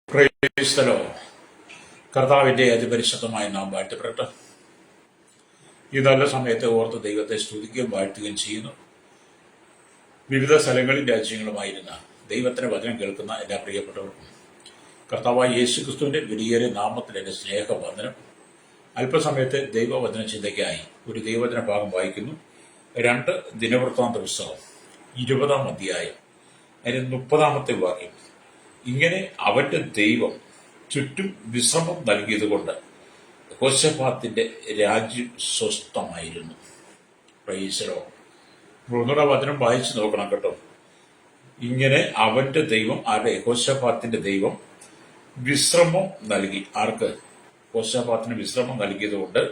Price the Lord. കർത്താവിന്റെ അതിപരിശുദ്ധമായ നാമം വാഴ്ത്തപ്പെടട്ടെ. ഈ നല്ല സമയത്തെ ഓർത്ത് ദൈവത്തെ സ്തുതിക്കുകയും വാഴ്ത്തുകയും ചെയ്യുന്നു. വിവിധ സ്ഥലങ്ങളിൽ രാജ്യങ്ങളുമായിരുന്ന ദൈവത്തിന്റെ വചനം കേൾക്കുന്ന എല്ലാ പ്രിയപ്പെട്ടവർക്കും കർത്താവായ യേശു ക്രിസ്തുവിന്റെ വലിയേറിയ നാമത്തിൽ എന്റെ സ്നേഹവന്ദനം. അല്പസമയത്തെ ദൈവവചന ചിന്തയ്ക്കായി ഒരു ദൈവവചന ഭാഗം വായിക്കുന്നു. 2 ദിനവൃത്താന്ത പുസ്തകം 20-ാം അധ്യായം അതിന് 30-ാമത്തെ വാക്യം. ഇങ്ങനെ അവന്റെ ദൈവം ചുറ്റും വിശ്രമം നൽകിയതുകൊണ്ട് യെഹോശാഫാത്തിന്റെ രാജ്യം സ്വസ്ഥമായിരുന്നു. Price the Lord. ഒന്നുകൂടെ വചനം വായിച്ചു നോക്കണം കേട്ടോ. ഇങ്ങനെ അവന്റെ ദൈവം, ആരുടെ? യെഹോശാഫാത്തിന്റെ ദൈവം വിശ്രമം നൽകി. ആർക്ക്? യെഹോശാഫാത്തിന് വിശ്രമം നൽകിയതുകൊണ്ട്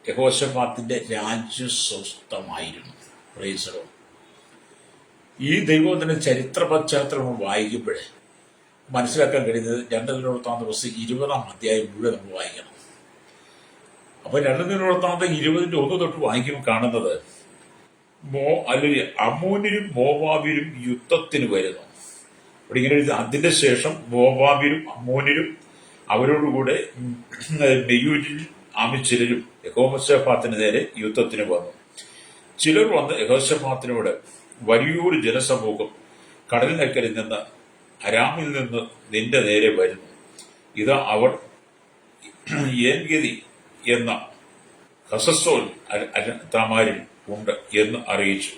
യെഹോശാഫാത്തിന്റെ രാജ്യം സ്വസ്ഥമായിരുന്നു. Price the Lord. ഈ ദൈവത്തിന്റെ ചരിത്ര പശ്ചാത്തലം വായിക്കുമ്പോഴേ മനസ്സിലാക്കാൻ കഴിയുന്നത് 2 ദിനവൃത്താന്ത പുസ്തകം 20-ാം അധ്യായം മുഴുവൻ നമ്മൾ വായിക്കണം. അപ്പൊ 2 ദിനവൃത്താന്ത 20-ന്റെ 1 തൊട്ട് വായിക്കുമ്പോൾ കാണുന്നത് അല്ലെങ്കിൽ അമ്മോന്യരും മോവാബ്യരും യുദ്ധത്തിന് വരുന്നു. അവിടെ ഇങ്ങനെ അതിന്റെ ശേഷം മോവാബ്യരും അമ്മോന്യരും അവരോടുകൂടെ മെയൂരിൽ ചിലരും യെഹോശാഫാത്തിന് നേരെ യുദ്ധത്തിന് വന്നു. ചിലർ വന്ന് യെഹോശാഫാത്തിനോട്, വലിയൊരു ജനസമൂഹം കടലിനക്കരയിൽ നിന്ന് അരാമിൽ നിന്ന് നിന്റെ നേരെ വരുന്നു. ഇതാ അവർ ഏൻഗതി എന്ന ഹസസോൻ താമാരിൽ ഉണ്ട് എന്ന് അറിയിച്ചു.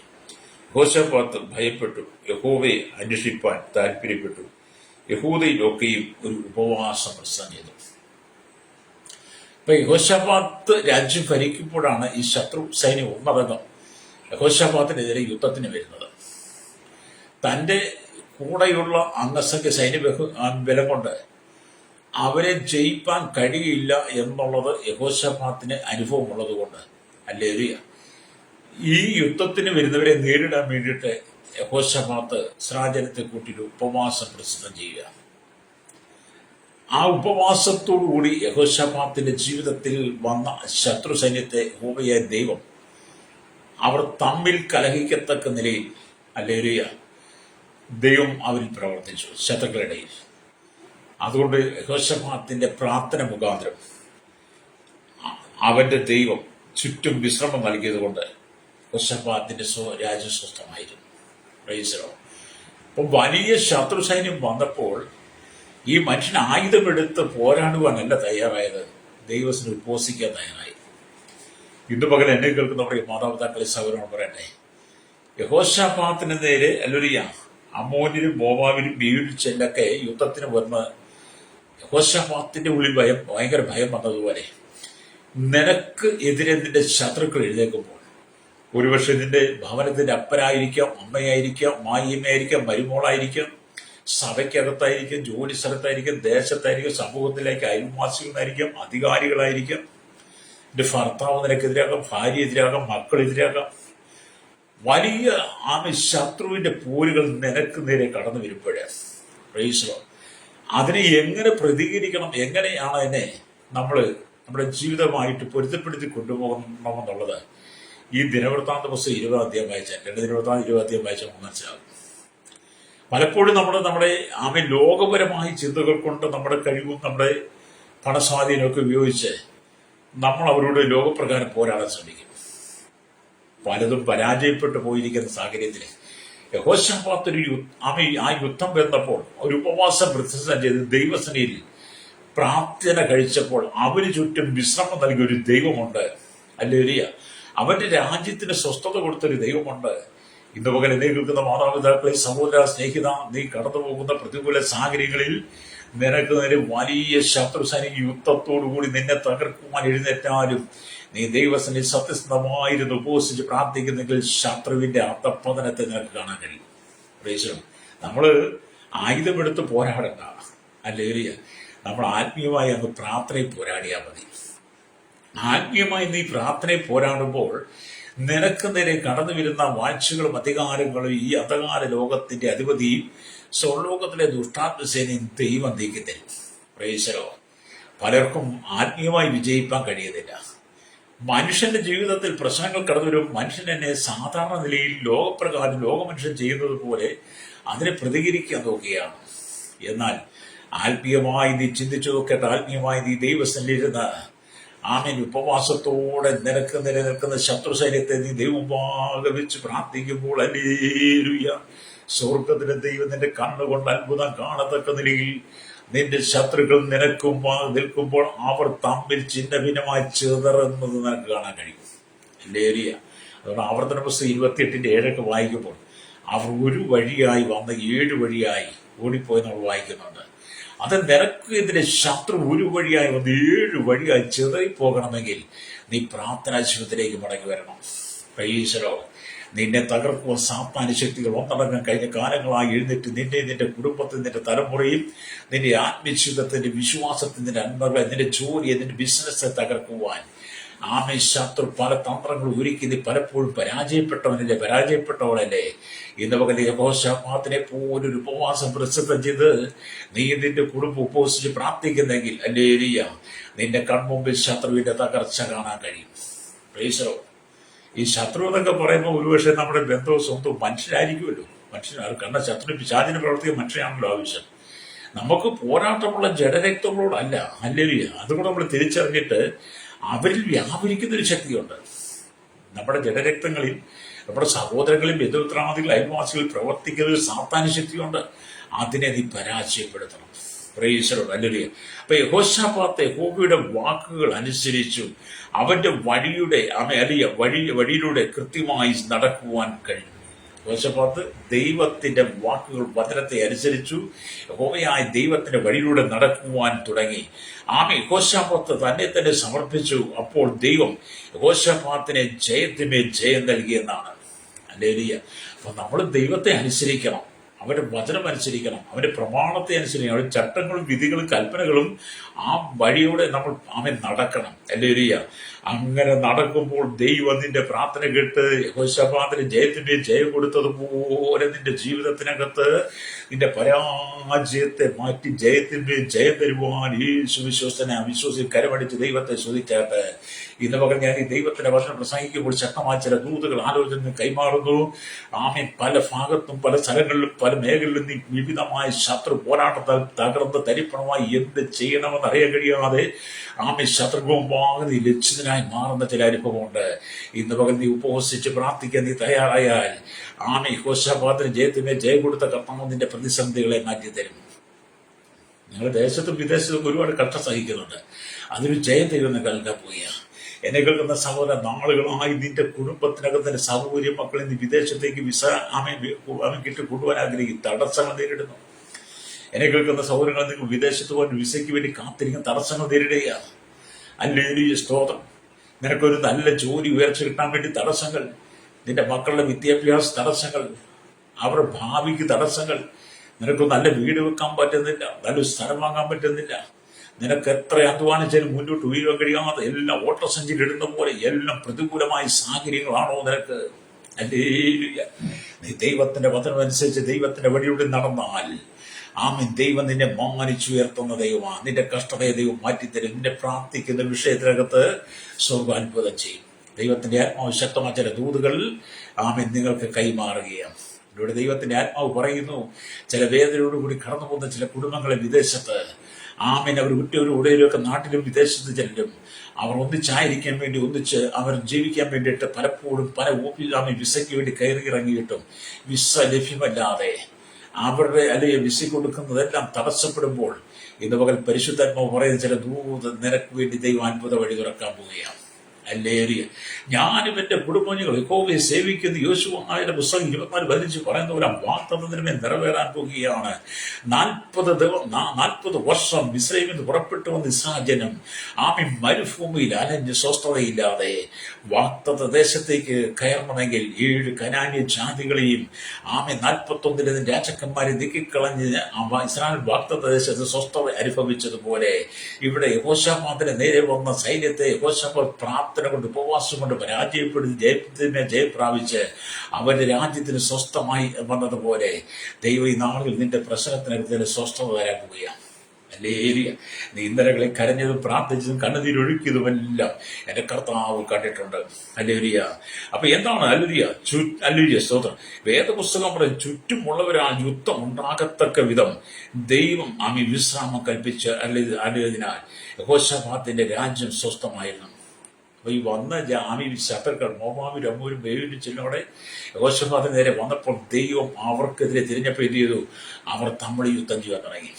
യെഹോശാഫാത്ത് ഭയപ്പെട്ടു, യഹോവയെ അന്വേഷിപ്പാൻ താല്പര്യപ്പെട്ടു. യഹൂദയിലൊക്കെയും ഒരു ഉപവാസം പ്രസ്ഥാനം ചെയ്തു. അപ്പൊ യെഹോശാഫാത്ത് രാജ്യം ഭരിക്കുമ്പോഴാണ് ഈ ശത്രു സൈന്യം ഒന്നടങ്കം യെഹോശാഫാത്തിനെതിരെ യുദ്ധത്തിന് വരുന്നത്. തന്റെ കൂടെയുള്ള അംഗസംഖ്യ സൈന്യ ബലം കൊണ്ട് അവരെ ജയിപ്പാൻ കഴിയില്ല എന്നുള്ളത് യെഹോശാഫാത്തിന് അനുഭവമുള്ളത് കൊണ്ട് ഹല്ലേലൂയ, ഈ യുദ്ധത്തിന് വരുന്നവരെ നേരിടാൻ വേണ്ടിയിട്ട് യെഹോശാഫാത്ത് ഇസ്രായേൽ കൂട്ടിയിട്ട് ഉപവാസം പ്രസിദ്ധം ചെയ്യുക. ആ ഉപവാസത്തോടുകൂടി യെഹോശാഫാത്തിന്റെ ജീവിതത്തിൽ വന്ന ശത്രു സൈന്യത്തെ യഹോവയായ ദൈവം അവർ തമ്മിൽ കലഹിക്കത്തക്ക നിലയിൽ ഹല്ലേലൂയ ദൈവം അവരിൽ പ്രവർത്തിച്ചു ശത്രുക്കളിടയിൽ. അതുകൊണ്ട് യെഹോശാഫാത്തിന്റെ പ്രാർത്ഥന മുഖാന്തരം അവന്റെ ദൈവം ചുറ്റും വിശ്രമം നൽകിയത് കൊണ്ട് യെഹോശാഫാത്തിന്റെ രാജ്യം സ്വസ്ഥമായിരുന്നു. Price the Lord. അപ്പം വലിയ ശത്രു സൈന്യം വന്നപ്പോൾ ഈ മനുഷ്യൻ ആയുധമെടുത്ത് പോരാടുവാനല്ല തയ്യാറായത്, ദൈവത്തിന് ഉപവസിക്കാൻ തയ്യാറായി. ഇന്ന് പകൽ എന്നെ കേൾക്കുന്നവരുടെ മാതാപിതാക്കളെ സൗകര്യം പറയട്ടെ, യെഹോശാഫാത്തിന് നേരെ ഹല്ലേലൂയ അമ്മോന്യരും മോവാബിനും മെയൂരിൽ ചെല്ലൊക്കെ യുദ്ധത്തിന് വരുന്ന യെഹോശാഫാത്തിന്റെ ഉള്ളിൽ ഭയങ്കര ഭയം വന്നതുപോലെ നിനക്ക് എതിരെ നിന്റെ ശത്രുക്കൾ എഴുന്നേൽക്കുമ്പോൾ, ഒരുപക്ഷെ നിന്റെ ഭവനത്തിന്റെ അപ്പനായിരിക്കാം, അമ്മയായിരിക്കാം, മായിയമ്മയായിരിക്കാം, മരുമോളായിരിക്കാം, സഭയ്ക്കകത്തായിരിക്കും, ജോലി സ്ഥലത്തായിരിക്കും, ദേശത്തായിരിക്കും, സമൂഹത്തിലേക്ക് അയൽവാസികളായിരിക്കാം, അധികാരികളായിരിക്കാം, എന്റെ ഭർത്താവ് നിനക്കെതിരാകാം, ഭാര്യ എതിരാകാം, മക്കളെതിരാകാം. വലിയ ശത്രുവിന്റെ പോരുകൾ നിനക്ക് നേരെ കടന്നു വരുമ്പോഴേ പ്രൈസ് ദി ലോർഡ്, അതിനെ എങ്ങനെ പ്രതികരിക്കണം, എങ്ങനെയാണ് അതിനെ നമ്മുടെ ജീവിതമായിട്ട് പൊരുത്തപ്പെടുത്തി കൊണ്ടുപോകണമെന്നുള്ളത് ഈ ദിനവൃത്താന്ത പുസ്തകം 20-ാം അധ്യായം വായിച്ചാൽ, 2 ദിനവൃത്താന്ത 20-ാം അധ്യായം വായിച്ചാൽ മനസ്സിലാകും. പലപ്പോഴും നമ്മുടെ ലോകപരമായ ചിന്തകൾ കൊണ്ട് നമ്മുടെ കഴിവും നമ്മുടെ പണസ്വാധീനമൊക്കെ ഉപയോഗിച്ച് നമ്മൾ അവരോട് ലോകപ്രകാരം പോരാടാൻ ശ്രമിക്കും. പലതും പരാജയപ്പെട്ടു പോയിരിക്കുന്ന സാഹചര്യത്തിൽ യെഹോശാഫാത്ത് ആ യുദ്ധം വന്നപ്പോൾ ഒരു ഉപവാസം പ്രസിദ്ധം ചെയ്ത് ദൈവസന്നിധിയിൽ പ്രാർത്ഥന കഴിച്ചപ്പോൾ അവന് ചുറ്റും വിശ്രമം നൽകിയ ഒരു ദൈവമുണ്ട്. ഹല്ലേലൂയ. അവന്റെ രാജ്യത്തിന് സ്വസ്ഥത കൊടുത്തൊരു ദൈവമുണ്ട്. ഇന്ന് പകൽ എന്നെ കേൾക്കുന്ന മാതാപിതാക്കളെ, സഹോദര, സ്നേഹിത, നീ കടന്നു പോകുന്ന പ്രതികൂല സാഹചര്യങ്ങളിൽ നിനക്ക് നേരെ വലിയ ശത്രു സൈനിക യുദ്ധത്തോടുകൂടി നിന്നെ തകർക്കുവാൻ എഴുന്നേറ്റാലും നീ ദൈവസന്നിധിയിൽ സത്യസന്ധമായിരുന്നു ഉപവസിച്ച് പ്രാർത്ഥിക്കുന്നെങ്കിൽ ശത്രുവിന്റെ അധപ്പതനത്തെ നിനക്ക് കാണാൻ കഴിയും. പ്രേക്ഷകർ, നമ്മള് ആയുധമെടുത്ത് പോരാടണ്ട. ഹല്ലേലൂയ. നമ്മൾ ആത്മീയമായി അങ്ങ് പ്രാർത്ഥനയിൽ പോരാടിയാൽ മതി. ആത്മീയമായി നീ പ്രാർത്ഥനയിൽ പോരാടുമ്പോൾ നിനക്ക് നേരെ കടന്നു വരുന്ന വാഴ്ചകളും അധികാരങ്ങളും ഈ അന്ധകാര ലോകത്തിന്റെ അധിപതിയും സ്വർലോകത്തിലെ ദുഷ്ടാത്മസേനയും ദൈവം നീക്കി തരും. Price the Lord. പലർക്കും ആത്മീയമായി വിജയിപ്പാൻ കഴിയുന്നില്ല. മനുഷ്യന്റെ ജീവിതത്തിൽ പ്രശ്നങ്ങൾ കടന്നു വരും. മനുഷ്യൻ എന്നെ സാധാരണ നിലയിൽ ലോകപ്രകാരം ലോകമനുഷ്യൻ ചെയ്യുന്നത് പോലെ അതിനെ പ്രതികരിക്കാൻ നോക്കുകയാണ്. എന്നാൽ ആത്മീയമായി നീ ചിന്തിച്ചു നോക്കേണ്ട. ആത്മീയമായി നീ ദൈവസന്നിരുന്ന് ആമേൻ ഉപവാസത്തോടെ നിലനിൽക്കുന്ന ശത്രു സൈന്യത്തെ നീ ദൈവമാകെ വെച്ച് പ്രാർത്ഥിക്കുമ്പോൾ ഹല്ലേലൂയ, സ്വർഗത്തിലെ ദൈവം നിന്റെ കണ്ണുകൊണ്ട് അത്ഭുതം കാണത്തക്ക നിലയിൽ നിന്റെ ശത്രുക്കൾ നിൽക്കുമ്പോൾ അവർ തമ്മിൽ ചിഹ്ന ഭിന്നമായി ചിതറുന്നത് നിനക്ക് കാണാൻ കഴിയും. ഹല്ലേലൂയ. അതുകൊണ്ട് ആവർത്തന പുസ്തകം 28:7 വായിക്കുമ്പോൾ അവർ ഒരു വഴിയായി വന്ന് 7 വഴിയായി ഓടിപ്പോയി നമ്മൾ വായിക്കുന്നുണ്ട്. അത് നിനക്ക് ഇതിന്റെ ശത്രു ഒരു വഴിയായി വന്ന് 7 വഴിയായി ചിതറിപ്പോകണമെങ്കിൽ നീ പ്രാർത്ഥനാ ജീവിതത്തിലേക്ക് മടങ്ങി വരണം. പ്രൈസ്. നിന്നെ തകർക്കുവാൻ സാത്താന്യ ശക്തികൾ ഒന്നടങ്കം കഴിഞ്ഞ കാലങ്ങളായി എഴുന്നേറ്റ് നിന്റെ നിന്റെ കുടുംബത്തിൽ നിന്റെ തലമുറയും നിന്റെ ആത്മീയജീവിതത്തിന്റെ വിശ്വാസത്തിന്റെ നന്മകളെ, നിന്റെ ജോലിയെ, നിന്റെ ബിസിനസ്സെ തകർക്കുവാൻ ആമേ ശത്രു പല തന്ത്രങ്ങൾ ഒരുക്കി നീ പലപ്പോഴും പരാജയപ്പെട്ടവളല്ലേ. ഇന്ന് പകൽ യഹോശാഫാത്തിനെ പോലൊരു ഉപവാസം പ്രസിദ്ധം ചെയ്ത് നീ നിന്റെ കുടുംബം ഉപവസിച്ച് പ്രാർത്ഥിക്കുന്നെങ്കിൽ ഹല്ലേലൂയ, നിന്റെ കൺമുമ്പിൽ ശത്രുവിന്റെ തകർച്ച കാണാൻ കഴിയും. പ്രൈസ്. ഈ ശത്രു എന്നൊക്കെ പറയുമ്പോൾ ഒരുപക്ഷെ നമ്മുടെ ബന്ധവും സ്വന്തവും മനുഷ്യരായിരിക്കുമല്ലോ. കാരണം ശത്രു പിശാചിന് പ്രവർത്തിക്കുന്ന മനുഷ്യനാണല്ലോ ആവശ്യം. നമുക്ക് പോരാട്ടമുള്ള ജഡരക്തങ്ങളോടല്ല. ഹല്ലേലൂയ. അതുകൂടെ നമ്മൾ തിരിച്ചറിഞ്ഞിട്ട് അവരിൽ വ്യാപരിക്കുന്നൊരു ശക്തിയുണ്ട്. നമ്മുടെ ജഡരക്തങ്ങളിൽ, നമ്മുടെ സഹോദരങ്ങളിൽ, ബന്ധുമിത്രാദികൾ, അയൽവാസികളിൽ പ്രവർത്തിക്കുന്ന ഒരു സാത്താന്യ ശക്തിയുണ്ട്. അതിനെ നീ പരാജയപ്പെടുത്തണം. പ്രൈസ്. ഹല്ലേലൂയ. അപ്പൊ യഹോശാഫാത്ത് യഹോവയുടെ വാക്കുകൾ അനുസരിച്ചു. അവന്റെ വഴിയിലൂടെ കൃത്യമായി നടക്കുവാൻ കഴിഞ്ഞു. യഹോശാഫാത്ത് ദൈവത്തിന്റെ വാക്കുകൾ, വചനത്തെ അനുസരിച്ചു യഹോവയായ ദൈവത്തിന്റെ വഴിയിലൂടെ നടക്കുവാൻ തുടങ്ങി. യഹോശാഫാത്ത് തന്നെ സമർപ്പിച്ചു. അപ്പോൾ ദൈവം യഹോശാഫാത്തിനെ ജയത്തിന്മേൽ ജയം നൽകിയെന്നാണ്. ഹല്ലേലൂയ. അപ്പൊ നമ്മൾ ദൈവത്തെ അനുസരിക്കണം, അവന്റെ വചനം അനുസരിക്കണം, അവന്റെ പ്രമാണത്തെ അനുസരിക്കണം, അവരുടെ ചട്ടങ്ങളും വിധികളും കൽപ്പനകളും ആ വഴിയോടെ നമ്മൾ നടക്കണം. ഹല്ലേലൂയ. അങ്ങനെ നടക്കുമ്പോൾ ദൈവം നിന്റെ പ്രാർത്ഥന കേട്ട് യഹോശാഫാത്തിന് ജയത്തിന്റെ ജയം കൊടുത്തതുപോലെ നിന്റെ ജീവിതത്തിനകത്ത് നിന്റെ പരാജയത്തെ മാറ്റി ജയത്തിന്റെ ജയം തരുവാൻ യേശു വിശ്വസ്തനെ അവിശ്വസിച്ച് കരമടിച്ച് ദൈവത്തെ സ്തുതിച്ചാട്ട് ഇന്ന് പകൽ ഞാൻ ഈ ദൈവത്തിന്റെ വചനം പ്രസംഗിക്കുമ്പോൾ ശക്തമായ ചില ദൂതുകൾ ആലോചന കൈമാറുന്നു. പല ഭാഗത്തും പല സ്ഥലങ്ങളിലും പല മേഖലകളിലും നീ വിവിധമായ ശത്രു പോരാട്ടത്താൽ തകർന്ന് തരിപ്പണമായി എന്ത് ചെയ്യണമെന്ന് അറിയാൻ കഴിയാതെ ശത്രുക്കളുമാകെ നീ ലക്ഷ്യത്തിനായി മാറുന്ന ചില അനുഭവമുണ്ട്. ഇന്ന് പകൽ നീ ഉപവസിച്ച് പ്രാർത്ഥിക്കാൻ നീ തയ്യാറായാൽ യഹോശാഫാത്തിന് ജയത്തിന് ജയം കൊടുത്ത കർത്താവ് നിന്റെ പ്രതിസന്ധികളെ മാറ്റിത്തരും. നിങ്ങൾ ദേശത്തും വിദേശത്തും ഒരുപാട് കഷ്ടം സഹിക്കുന്നുണ്ട്. അതൊരു ജയം തരുമെന്ന് കേൾക്കാൻ പോയ എന്നെ കേൾക്കുന്ന സഹോദരൻ, നാളുകളായി നിന്റെ കുടുംബത്തിനകത്തിന്റെ സൗകര്യം മക്കളെ നീ വിദേശത്തേക്ക് വിസ കിട്ടി കൊണ്ടുപോകാൻ ആഗ്രഹിക്കും, തടസ്സങ്ങൾ നേരിടുന്നു. എന്നെ കേൾക്കുന്ന സഹോദരങ്ങൾ, നിങ്ങൾ വിദേശത്ത് പോകാൻ വിസയ്ക്ക് വേണ്ടി കാത്തിരിക്കുന്ന തടസ്സങ്ങൾ നേരിടുകയാണ്. ഹല്ലേലൂയ, സ്തോത്രം. നിനക്കൊരു നല്ല ജോലി ഉയർച്ച കിട്ടാൻ വേണ്ടി തടസ്സങ്ങൾ, നിന്റെ മക്കളുടെ വിദ്യാഭ്യാസ തടസ്സങ്ങൾ, അവരുടെ ഭാവിക്ക് തടസ്സങ്ങൾ, നിനക്ക് നല്ല വീട് വെക്കാൻ പറ്റുന്നില്ല, നല്ലൊരു സ്ഥലം വാങ്ങാൻ പറ്റുന്നില്ല, നിനക്ക് എത്ര അധ്വാനിച്ചാലും മുന്നോട്ട് ഉയരാൻ കഴിയാതെ എല്ലാം ഓട്ടസഞ്ചിയിൽ ഇടുന്ന പോലെ എല്ലാം പ്രതികൂലമായ സാഹചര്യങ്ങളാണോ നിനക്ക്? ഹല്ലേലൂയ. നീ ദൈവത്തിന്റെ വചനം അനുസരിച്ച് ദൈവത്തിന്റെ വഴിയുടെ നടന്നാൽ ദൈവം നിന്നെ മാനിച്ചുയർത്തുന്ന ദൈവമാണ്. നിന്റെ കഷ്ടതയെ ദൈവം മാറ്റിത്തരും. നിന്റെ പ്രാർത്ഥിക്കുന്ന വിഷയത്തിനകത്ത് സ്വർഗ്ഗം അത്ഭുതം ചെയ്യും. ദൈവത്തിന്റെ ആത്മാവ് ശക്തമായ ചില ദൂതുകൾ നിങ്ങൾക്ക് കൈമാറുകയാണ്. ഇവിടെ ദൈവത്തിന്റെ ആത്മാവ് പറയുന്നു, ചില വേദനയോടുകൂടി കടന്നു പോകുന്ന ചില കുടുംബങ്ങളെ വിദേശത്ത് അവർ ഉറ്റവരും ഉടയവരൊക്കെ നാട്ടിലും വിദേശത്ത് ചെല്ലും. അവർ ഒന്നിച്ചായിരിക്കാൻ വേണ്ടി ഒന്നിച്ച് അവർ ജീവിക്കാൻ വേണ്ടിയിട്ട് പലപ്പോഴും പല വിസയ്ക്ക് വേണ്ടി കയറി ഇറങ്ങിയിട്ടും വിസ ലഭ്യമല്ലാതെ അവരുടെ അല്ലെങ്കിൽ വിസ കൊടുക്കുന്നതെല്ലാം തടസ്സപ്പെടുമ്പോൾ ഇന്ന് പകൽ പരിശുദ്ധാത്മാവ് പറയുന്ന ചില ദൂത് നിനക്ക് വേണ്ടി ദൈവം അത്ഭുത വഴി തുറക്കാൻ പോവുകയാണ്. ഹല്ലേലൂയ. ഞാനും എന്റെ കുടുംബങ്ങൾ യഹോവയെ സേവിക്കുന്ന യോശുവയുടെ പുസ്തകം 24:15 പറയുന്ന പോലെ വാഗ്ദത്തത്തിന് നിറവേറാൻ പോകുകയാണ്. 40 വർഷം മിസ്രയീമിൽ നിന്ന് പുറപ്പെട്ടു വന്ന ഇസ്രായേൽ മരുഭൂമിയിൽ അലഞ്ഞ് സ്വസ്ഥതയില്ലാതെ വാഗ്ദത്ത ദേശത്തേക്ക് കയറണമെങ്കിൽ 7 കനാന്യ ജാതികളെയും 41 രാജാക്കന്മാരെ നീക്കിക്കളഞ്ഞ് ഇസ്രായേൽ വാഗ്ദത്ത ദേശത്ത് സ്വസ്ഥത അനുഭവിച്ചതുപോലെ ഇവിടെ യഹോശാഫാത്തിന് നേരെ വന്ന സൈന്യത്തെ യഹോശാഫാത്ത് പ്രാർത്ഥന കൊണ്ട് ഉപവാസം കൊണ്ട് പരാജയപ്പെടുത്തി ജയം പ്രാപിച്ച് അവന്റെ രാജ്യത്തിന് സ്വസ്ഥമായി വന്നതുപോലെ ദൈവം ഈ നാളിൽ നിന്റെ പ്രശ്നത്തിനകത്ത് സ്വസ്ഥത തരാൻ പോവുകയാണ്. ഹല്ലേലൂയ. നീന്തലകളെ കരഞ്ഞതും പ്രാർത്ഥിച്ചതും കണ്ണുനീരൊഴുക്കിയതുമെല്ലാം എന്റെ കർത്താവ് കണ്ടിട്ടുണ്ട്. ഹല്ലേലൂയ. അപ്പൊ എന്താണ് ഹല്ലേലൂയ? ഹല്ലേലൂയ, സ്തോത്രം. വേദപുസ്തകം പറയും, ചുറ്റുമുള്ളവരാ യുദ്ധം ഉണ്ടാകത്തക്ക വിധം ദൈവം വിശ്രാമം കൽപ്പിച്ച് അല്ലതിനാൽ യഹോശാഫാത്തിന്റെ രാജ്യം സ്വസ്ഥമായിരുന്നു. അപ്പൊ ഈ വന്ന ശത്രുക്കൾ മോവാബും അമ്മൂരും ബേബിയും ചെല്ലോടെ യഹോശാഫാത്തിന് നേരെ വന്നപ്പോൾ ദൈവം അവർക്കെതിരെ തിരിഞ്ഞപ്പോൾ എന്ത് ചെയ്തു? അവർ തമ്മിൽ യുദ്ധം ചെയ്യാൻ തുടങ്ങി.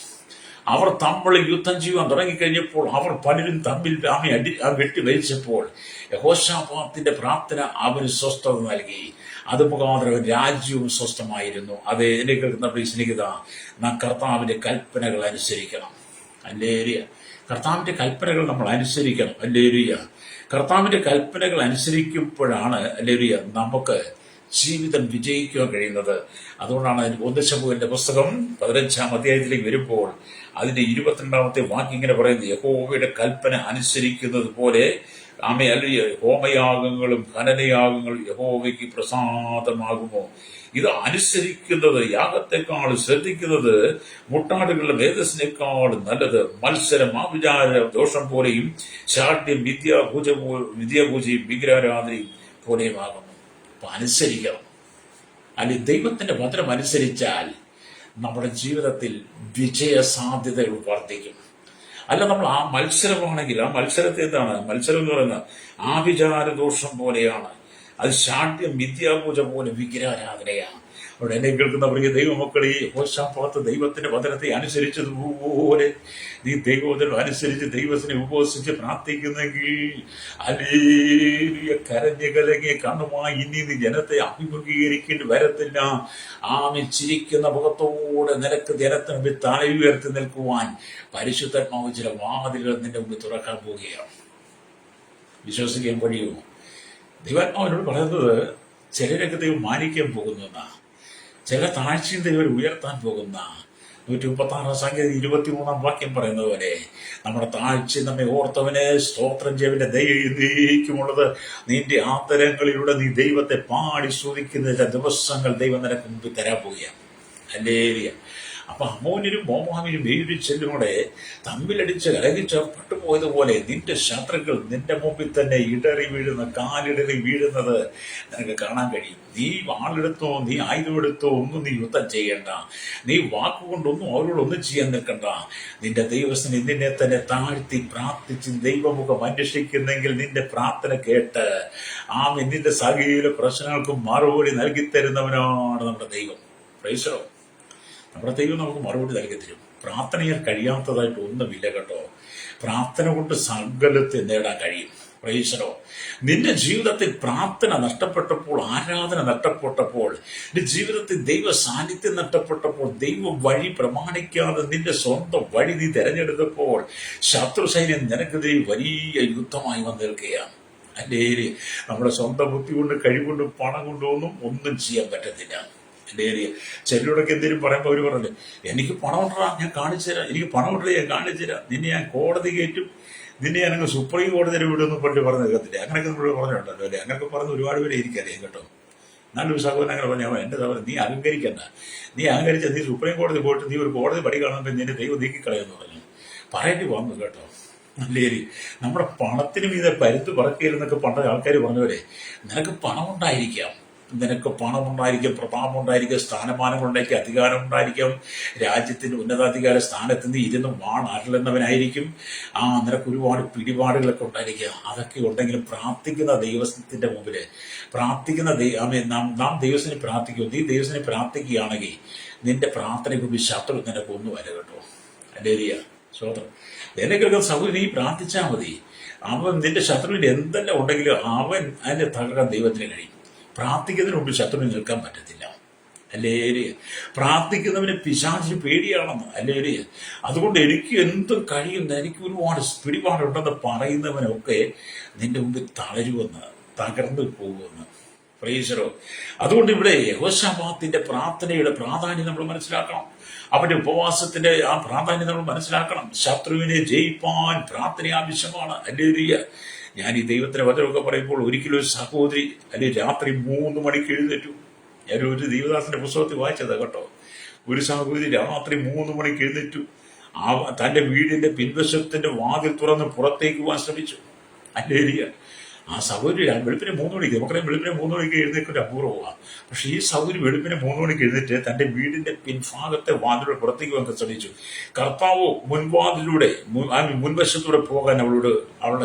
അവർ തമ്മിൽ യുദ്ധം ചെയ്യുവാൻ തുടങ്ങിക്കഴിഞ്ഞപ്പോൾ അവർ പലരും തമ്മിൽ വെട്ടി വലിച്ചപ്പോൾ യഹോശാഫാത്തിന്റെ പ്രാർത്ഥന അവന് സ്വസ്ഥത നൽകി. അത് മുഖാന്തരം രാജ്യവും സ്വസ്ഥമായിരുന്നു. അത് എന്നെ കേൾക്കുന്ന സ്നേഹിത, നാം കർത്താവിന്റെ കൽപ്പനകൾ അനുസരിക്കണം. ഹല്ലേലൂയ. കർത്താവിന്റെ കൽപ്പനകൾ നമ്മൾ അനുസരിക്കണം. ഹല്ലേലൂയ. കർത്താവിന്റെ കൽപ്പനകൾ അനുസരിക്കുമ്പോഴാണ് ഹല്ലേലൂയ നമുക്ക് ജീവിതം വിജയിക്കുവാൻ കഴിയുന്നത്. അതുകൊണ്ടാണ് 1 ശമൂവേലിന്റെ പുസ്തകം 15-ാം അധ്യായത്തിലേക്ക് വരുമ്പോൾ അതിന്റെ 22-ാമത്തെ വാക്യം ഇങ്ങനെ പറയുന്നത്, യഹോവയുടെ കൽപ്പന അനുസരിക്കുന്നത് പോലെ അല്ലെങ്കിൽ ഹോമയാഗങ്ങളും ഖനനയാഗങ്ങളും യഹോവയ്ക്ക് പ്രസാദമാകുമോ? ഇത് അനുസരിക്കുന്നത് യാഗത്തെക്കാൾ ശ്രദ്ധിക്കുന്നത് മുട്ടാടുകളുടെ മേധസ്സിനേക്കാൾ നല്ലത്. മത്സരം ആഭിചാര ദോഷം പോലെയും ശാഠ്യം വിദ്യാപൂജയും വിഗ്രഹാരാധനയും പോലെയുമാകുന്നു. അപ്പൊ അനുസരിക്കണം. അല്ലെങ്കിൽ ദൈവത്തിന്റെ വചനം അനുസരിച്ചാൽ നമ്മുടെ ജീവിതത്തിൽ വിജയ സാധ്യതകൾ വർദ്ധിക്കും. അല്ല, നമ്മൾ ആ മത്സരമാണെങ്കിൽ ആ മത്സരത്തെ എന്താണ്? മത്സരം എന്ന് പറയുന്നത് ആഭിചാര ദോഷം പോലെയാണ്. അത് ശാഠ്യം വിദ്യാപൂജ പോലെ വിഗ്രഹാരാധനയാണ്. അവിടെ എന്നെ കേൾക്കുന്ന പ്രിയ ദൈവമക്കളെ, യഹോശാഫാത്ത് ദൈവത്തിന്റെ വചനത്തെ അനുസരിച്ചതുപോലെ നീ ദൈവവചനം അനുസരിച്ച് ദൈവത്തിനെ ഉപവസിച്ച് പ്രാർത്ഥിക്കുന്നെങ്കിൽ ഹല്ലേലൂയ, കരഞ്ഞു കലങ്ങിയ കണ്ണുമായി ഇനി നീ ജനത്തെ അഭിമുഖീകരിക്കേണ്ടി വരത്തില്ല. ചിരിക്കുന്ന മുഖത്തോടെ നിനക്ക് ജനത്തിന് മുമ്പിൽ തല ഉയർത്തി നിൽക്കുവാൻ പരിശുദ്ധാത്മാവ് ചില വാതിലുകൾ നിന്റെ മുമ്പിൽ തുറക്കാൻ പോവുകയാണ്. വിശ്വസിക്കാൻ കഴിയുമോ? ദൈവാത്മാവിനോട് പറയുന്നത് ചിലരൊക്കെ ദൈവം മാനിക്കാൻ പോകുന്ന, ചില താഴ്ചയും ദൈവം ഉയർത്താൻ പോകുന്ന. 136 സംഖ്യ 23-ാം വാക്യം പറയുന്നത് പോലെ നമ്മുടെ താഴ്ച നമ്മെ ഓർത്തവനെ സ്തോത്രം ചെയ്യവന്റെ ദൈവമുള്ളത് നിന്റെ ആന്തരങ്ങളിലൂടെ നീ ദൈവത്തെ പാടി സ്തുതിക്കുന്ന ദിവസങ്ങൾ ദൈവം നിനക്ക് മുമ്പിൽ തരാൻ പോവുകയാണ്. ഹല്ലേലൂയ. അപ്പൊ അമ്മോനിലും മോവാബിനും ബേബിയും ചെല്ലുകൂടെ തമ്മിലടിച്ച് കലഹിച്ചപ്പെട്ടു പോയതുപോലെ നിന്റെ ശത്രുക്കൾ നിന്റെ മുമ്പിൽ തന്നെ കാലിടറി വീഴുന്നത് നിനക്ക് കാണാൻ കഴിയും. നീ വാളെടുത്തോ, നീ ആയുധമെടുത്തോ ഒന്നും നീ യുദ്ധം ചെയ്യണ്ട. നീ വാക്കുകൊണ്ടൊന്നും അവരോടൊന്നും ചെയ്യാൻ നിൽക്കണ്ട. നിന്റെ ദൈവത്തിന് നിന്നെ തന്നെ താഴ്ത്തി പ്രാർത്ഥിച്ച് ദൈവമുഖം അന്വേഷിക്കുന്നെങ്കിൽ നിന്റെ പ്രാർത്ഥന കേട്ട് നിന്റെ സകല പ്രശ്നങ്ങൾക്കും മറുപടി നൽകി തരുന്നവനാണ് നമ്മുടെ ദൈവം. Price the Lord. നമ്മുടെ ദൈവം നമുക്ക് മറുപടി നൽകി തരും. പ്രാർത്ഥനയിൽ കഴിയാത്തതായിട്ട് ഒന്നുമില്ല കേട്ടോ. പ്രാർത്ഥന കൊണ്ട് സകലത്തെ നേടാൻ കഴിയും. Price the Lord. നിന്റെ ജീവിതത്തിൽ പ്രാർത്ഥന നഷ്ടപ്പെട്ടപ്പോൾ, ആരാധന നഷ്ടപ്പെട്ടപ്പോൾ, നിന്റെ ജീവിതത്തിൽ ദൈവ സാന്നിധ്യം നഷ്ടപ്പെട്ടപ്പോൾ, ദൈവ വഴി പ്രമാണിക്കാതെ നിന്റെ സ്വന്തം വഴി നീ തെരഞ്ഞെടുത്തപ്പോൾ ശത്രു സൈന്യം നിനക്കെതിരെ വലിയ യുദ്ധമായി വന്നിരിക്കുകയാണ്. അല്ലേ, നമ്മുടെ സ്വന്തം ബുദ്ധി കൊണ്ട്, കഴിവുകൊണ്ട്, പണം കൊണ്ടൊന്നും ഒന്നും ചെയ്യാൻ പറ്റത്തില്ല. ചിലരോടൊക്കെ എന്തെങ്കിലും പറയുമ്പോൾ അവർ പറഞ്ഞില്ലേ, എനിക്ക് പണം ഉണ്ടടാ, ഞാൻ കാണിച്ചു തരാം, എനിക്ക് പണം ഉണ്ടേ ഞാൻ കാണിച്ചു തരാം, നിന്നെ ഞാൻ കോടതി കയറ്റും, നിന്നെ ഞാനങ്ങ് സുപ്രീം കോടതിയിൽ വിടുമെന്ന് പറഞ്ഞു നിൽക്കത്തില്ല. അങ്ങനെയൊക്കെ നമ്മൾ പറഞ്ഞിട്ടുണ്ടല്ലോ അല്ലേ? അങ്ങനെയൊക്കെ പറഞ്ഞ് ഒരുപാട് പേരെ എനിക്കറിയാം കേട്ടോ. നല്ലൊരു സഹോദരൻ അങ്ങനെ പറഞ്ഞാൽ, എൻ്റെ സഹോദരൻ നീ അഹങ്കരിക്കണ്ട, നീ അഹങ്കരിച്ച നീ സുപ്രീം കോടതി പോയിട്ട് നീ ഒരു കോടതി പടി കാണുമ്പോൾ നിന്നെ ദൈവം നീക്കിക്കളയെന്ന് പറഞ്ഞു പറയേണ്ടി വന്നു കേട്ടോ. നല്ലേരി, നമ്മുടെ പണത്തിന് മീതെ പരുത്ത് പറക്കരുന്നൊക്കെ പണ്ട ആൾക്കാർ പറഞ്ഞവരെ, നിനക്ക് പണം ഉണ്ടായിരിക്കാം, നിനക്ക് പണമുണ്ടായിരിക്കും, പ്രതാപമുണ്ടായിരിക്കും, സ്ഥാനമാനങ്ങളുണ്ടായിരിക്കും, അധികാരമുണ്ടായിരിക്കും, രാജ്യത്തിന്റെ ഉന്നതാധികാര സ്ഥാനത്ത് നിന്ന് ഇരുന്ന് വാണാറിലെന്നവനായിരിക്കും. നിനക്ക് ഒരുപാട് പിടിപാടുകളൊക്കെ ഉണ്ടായിരിക്കുക. അതൊക്കെ ഉണ്ടെങ്കിലും പ്രാർത്ഥിക്കുന്ന ദൈവത്തിന്റെ മുമ്പിൽ പ്രാർത്ഥിക്കുന്ന നാം ദൈവത്തിനെ പ്രാർത്ഥിക്കും. നീ ദൈവത്തിനെ പ്രാർത്ഥിക്കുകയാണെങ്കിൽ നിന്റെ പ്രാർത്ഥനയ്ക്ക് മുമ്പ് ശത്രു നിനക്ക് ഒന്നുമല്ല കേട്ടോ. ഹല്ലേലൂയ, സ്തോത്രം. എന്നെ കേൾക്കുന്ന സഹോദരൻ, നീ പ്രാർത്ഥിച്ചാൽ മതി. അവൻ നിന്റെ ശത്രുവിന്റെ എന്തെല്ലാം ഉണ്ടെങ്കിലും അവൻ അതിനെ തകർക്കാൻ ദൈവത്തിന് കഴിയും. പ്രാർത്ഥിക്കുന്നതിന് മുമ്പ് ശത്രുവിന് നിൽക്കാൻ പറ്റത്തില്ല. ഹല്ലേലൂയ. പ്രാർത്ഥിക്കുന്നവന് പിശാചിന് പേടിയാണെന്ന്. ഹല്ലേലൂയ. അതുകൊണ്ട് എനിക്ക് എന്തും കഴിയുന്ന, എനിക്ക് ഒരുപാട് പിടിപാടുണ്ടെന്ന് പറയുന്നവനൊക്കെ നിന്റെ മുമ്പിൽ തളരുമെന്ന്, തകർന്നു പോകുമെന്ന്. Price the Lord. അതുകൊണ്ട് ഇവിടെ യഹോശാഫാത്തിന്റെ പ്രാർത്ഥനയുടെ പ്രാധാന്യം നമ്മൾ മനസ്സിലാക്കണം. അവന്റെ ഉപവാസത്തിന്റെ ആ പ്രാധാന്യം നമ്മൾ മനസ്സിലാക്കണം. ശത്രുവിനെ ജയിപ്പാൻ പ്രാർത്ഥന ആവശ്യമാണ്. ഹല്ലേലൂയ. ഞാൻ ഈ ദൈവത്തിന്റെ വചനമൊക്കെ പറയുമ്പോൾ ഒരിക്കലും ഒരു സഹോദരി അല്ലെങ്കിൽ രാത്രി 3 മണിക്ക് എഴുന്നേറ്റു. ഞാനൊരു ദൈവദാസന്റെ പുസ്തകത്തിൽ വായിച്ചതാ കേട്ടോ. ഒരു സഹോദരി രാത്രി 3 മണിക്ക് എഴുന്നേറ്റു. തന്റെ വീടിന്റെ പിൻവശത്തിന്റെ വാതിൽ തുറന്ന് പുറത്തേക്ക് പോകാൻ ശ്രമിച്ചു. അല്ലേരിയ. ആ സഹോദരി വെളുപ്പിനെ 3 മണിക്ക്, നമുക്കറിയാം വെളുപ്പിനെ 3 മണിക്ക് എഴുന്നേൽക്കൊരു അപൂർവമാണ്. പക്ഷെ ഈ സഹോദരി വെളുപ്പിനെ 3 മണിക്ക് എഴുന്നേറ്റ് തന്റെ വീടിന്റെ പിൻഭാഗത്തെ വാതിലൂടെ പുറത്തേക്ക് പോകാൻ ശ്രമിച്ചു. കർത്താവ് മുൻവാതിലൂടെ മുൻവശത്തൂടെ പോകാൻ അവളുടെ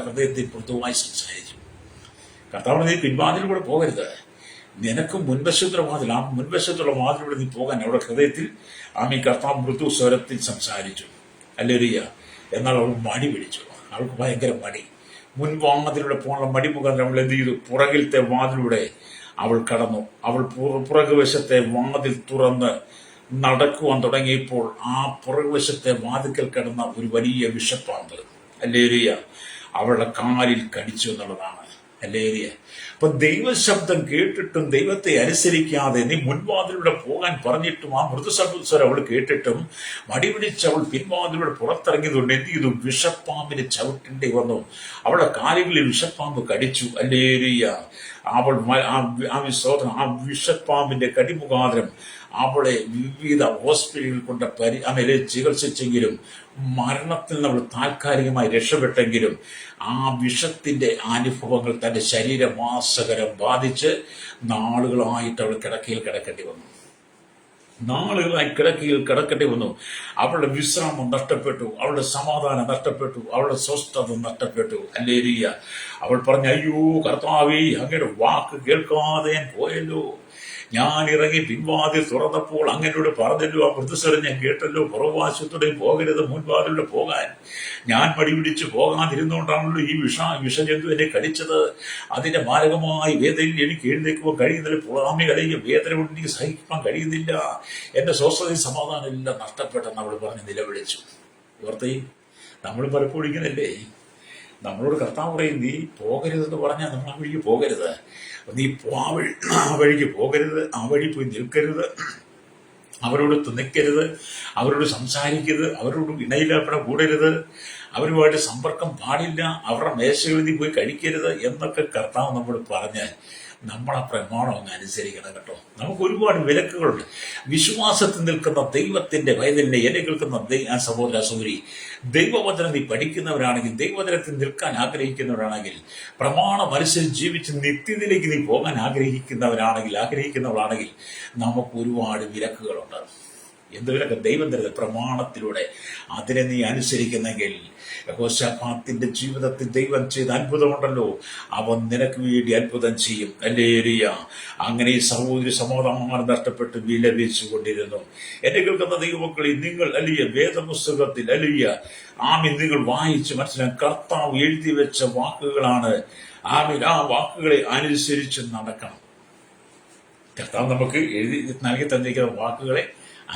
ഹൃദയത്തിൽ മൃദുവായി സംസാരിച്ചു. കർത്താവ്, നീ പിൻവാതിലൂടെ പോകരുത്, നിനക്ക് മുൻവശത്തുള്ള വാതിൽ, ആ മുൻവശത്തുള്ള വാതിലൂടെ നീ പോകാൻ അവളുടെ ഹൃദയത്തിൽ കർത്താവ് മൃദു സ്വരത്തിൽ സംസാരിച്ചു. അല്ലേരിയ. എന്നാൽ അവൾ മടി പിടിച്ചു. അവൾക്ക് ഭയങ്കര മടി. മുൻവാതിലൂടെ പോകാനുള്ള മടി മുഖാന്തരം അവൾ എന്ത് ചെയ്തു? പുറകിലത്തെ വാതിലൂടെ അവൾ കടന്നു. അവൾ പുറകുവശത്തെ വാതിൽ തുറന്ന് നടക്കുവാൻ തുടങ്ങിയപ്പോൾ ആ പുറകുവശത്തെ വാതിക്കൽ കിടന്ന ഒരു വലിയ വിഷപ്പാമ്പ്, അല്ലേരിയ, അവളുടെ കാലിൽ കടിച്ചു എന്നുള്ളതാണ്. അല്ലേരിയ. അപ്പൊ ദൈവശബ്ദം കേട്ടിട്ടും ദൈവത്തെ അനുസരിക്കാതെ നീ മുൻവാതിലൂടെ പോകാൻ പറഞ്ഞിട്ടും ആ മൃദുസ്വരം അവൾ കേട്ടിട്ടും മടി പിടിച്ച് അവൾ പിൻവാതിലൂടെ പുറത്തിറങ്ങിയതുകൊണ്ട് എന്ത് ചെയ്തു? വിഷപ്പാമ്പിനെ ചവിട്ടേണ്ടി വന്നു. അവളുടെ കാലുകളിൽ വിഷപ്പാമ്പ് കടിച്ചു. അല്ലേരിയ. അവൾ ആ വിഷപ്പാമ്പിന്റെ കടിമുഖാന്തരം അവളെ വിവിധ ഹോസ്പിറ്റലുകൾ കൊണ്ട് ചികിത്സിച്ചെങ്കിലും മരണത്തിൽ നിന്ന് അവൾ താൽക്കാലികമായി രക്ഷപ്പെട്ടെങ്കിലും ആ വിഷത്തിന്റെ അനുഭവങ്ങൾ തന്റെ ശരീരമാസകരം ബാധിച്ച് നാളുകളായിട്ട് അവൾ കിടക്കയിൽ കിടക്കേണ്ടി വന്നു. കിടക്കേണ്ടി വന്നു. അവളുടെ വിശ്രാമം നഷ്ടപ്പെട്ടു, അവളുടെ സമാധാനം നഷ്ടപ്പെട്ടു, അവളുടെ സ്വസ്ഥത നഷ്ടപ്പെട്ടു. അല്ലേരിയ. അവൾ പറഞ്ഞു, അയ്യോ കർത്താവേ, അങ്ങയുടെ വാക്ക് കേൾക്കാതെ ഞാൻ പോയല്ലോ. ഞാൻ ഇറങ്ങി പിൻവാതിൽ തുറന്നപ്പോൾ അങ്ങനോട് പറഞ്ഞല്ലോ, ആ മൃദുസ്വരം ഞാൻ കേട്ടല്ലോ, പുറകുവശത്തൂടെ പോകരുത്, മുൻവാതിലൂടെ പോകാൻ. ഞാൻ മടി പിടിച്ച് പോകാതിരുന്നുകൊണ്ടാണല്ലോ ഈ വിഷജന്തു എന്നെ കടിച്ചത്. അതിന്റെ മാരകമായ വേദനയിൽ എനിക്ക് എഴുന്നേൽക്കുവാൻ കഴിയുന്നില്ല. പുറമേ കളിയ വേദന കൊണ്ട് എനിക്ക് സഹിക്കാൻ കഴിയുന്നില്ല. എന്റെ സ്വസ്ഥതയും സമാധാനം എല്ലാം നഷ്ടപ്പെട്ടെന്ന് അവൾ പറഞ്ഞ് നിലവിളിച്ചു. ഓർത്തേ, നമ്മൾ പലപ്പോഴും ഇങ്ങനല്ലേ? നമ്മളോട് കർത്താവ് പറയും, നീ പോകരുതെന്ന് പറഞ്ഞാൽ നമ്മൾ ആ വഴിക്ക് പോകരുത്, നീ ആ വഴിക്ക് പോകരുത്, ആ വഴി പോയി നിൽക്കരുത്, അവരോട് നിൽക്കരുത്, അവരോട് സംസാരിക്കരുത്, അവരോട് ഇണയിലപ്പെടാൻ കൂടരുത്, അവരുമായിട്ട് സമ്പർക്കം പാടില്ല, അവരുടെ മേശകളിൽ നീ പോയി കഴിക്കരുത് എന്നൊക്കെ കർത്താവ് നമ്മോട് പറഞ്ഞ് നമ്മൾ ആ പ്രമാണം അങ്ങ് അനുസരിക്കണം കേട്ടോ. നമുക്ക് ഒരുപാട് വിലക്കുകളുണ്ട്. വിശ്വാസത്തിൽ നിൽക്കുന്ന ദൈവത്തിന്റെ വയതിലിനെ എന്നെ കേൾക്കുന്ന സഹോദര സഹോദരി, ദൈവവചനം നീ പഠിക്കുന്നവരാണെങ്കിൽ, ദൈവവചനത്തിൽ നിൽക്കാൻ ആഗ്രഹിക്കുന്നവരാണെങ്കിൽ, പ്രമാണം അനുസരിച്ച് ജീവിച്ച് നിത്യത്തിലേക്ക് നീ പോകാൻ ആഗ്രഹിക്കുന്നവളാണെങ്കിൽ നമുക്ക് ഒരുപാട് വിലക്കുകളുണ്ട്. എന്ത് വിലക്ക്? ദൈവം തരുന്നത് പ്രമാണത്തിലൂടെ. അതിനെ നീ അനുസരിക്കുന്നെങ്കിൽ യഹോശാഫാത്തിന്റെ ജീവിതത്തിൽ ദൈവം ചെയ്ത അത്ഭുതമുണ്ടല്ലോ, അവൻ നിനക്ക് വേണ്ടി അത്ഭുതം ചെയ്യും. അല്ലേരിയ. അങ്ങനെ ഈ സഹോദരി സമാധാനം നഷ്ടപ്പെട്ട് വിലപിച്ചു കൊണ്ടിരുന്നു. എന്നെ കേൾക്കുന്ന ദൈവമക്കളെ, നിങ്ങൾ അല്ലിയ വേദപുസ്തകത്തിൽ അല്ലിയ നിങ്ങൾ വായിച്ച് മനസ്സിലാക്കാൻ കർത്താവ് എഴുതി വെച്ച വാക്കുകളാണ്. ആ വാക്കുകളെ അനുസരിച്ച് നടക്കണം. കർത്താവ് നമുക്ക് എഴുതി നൽകി തന്നിരിക്കുന്ന വാക്കുകളെ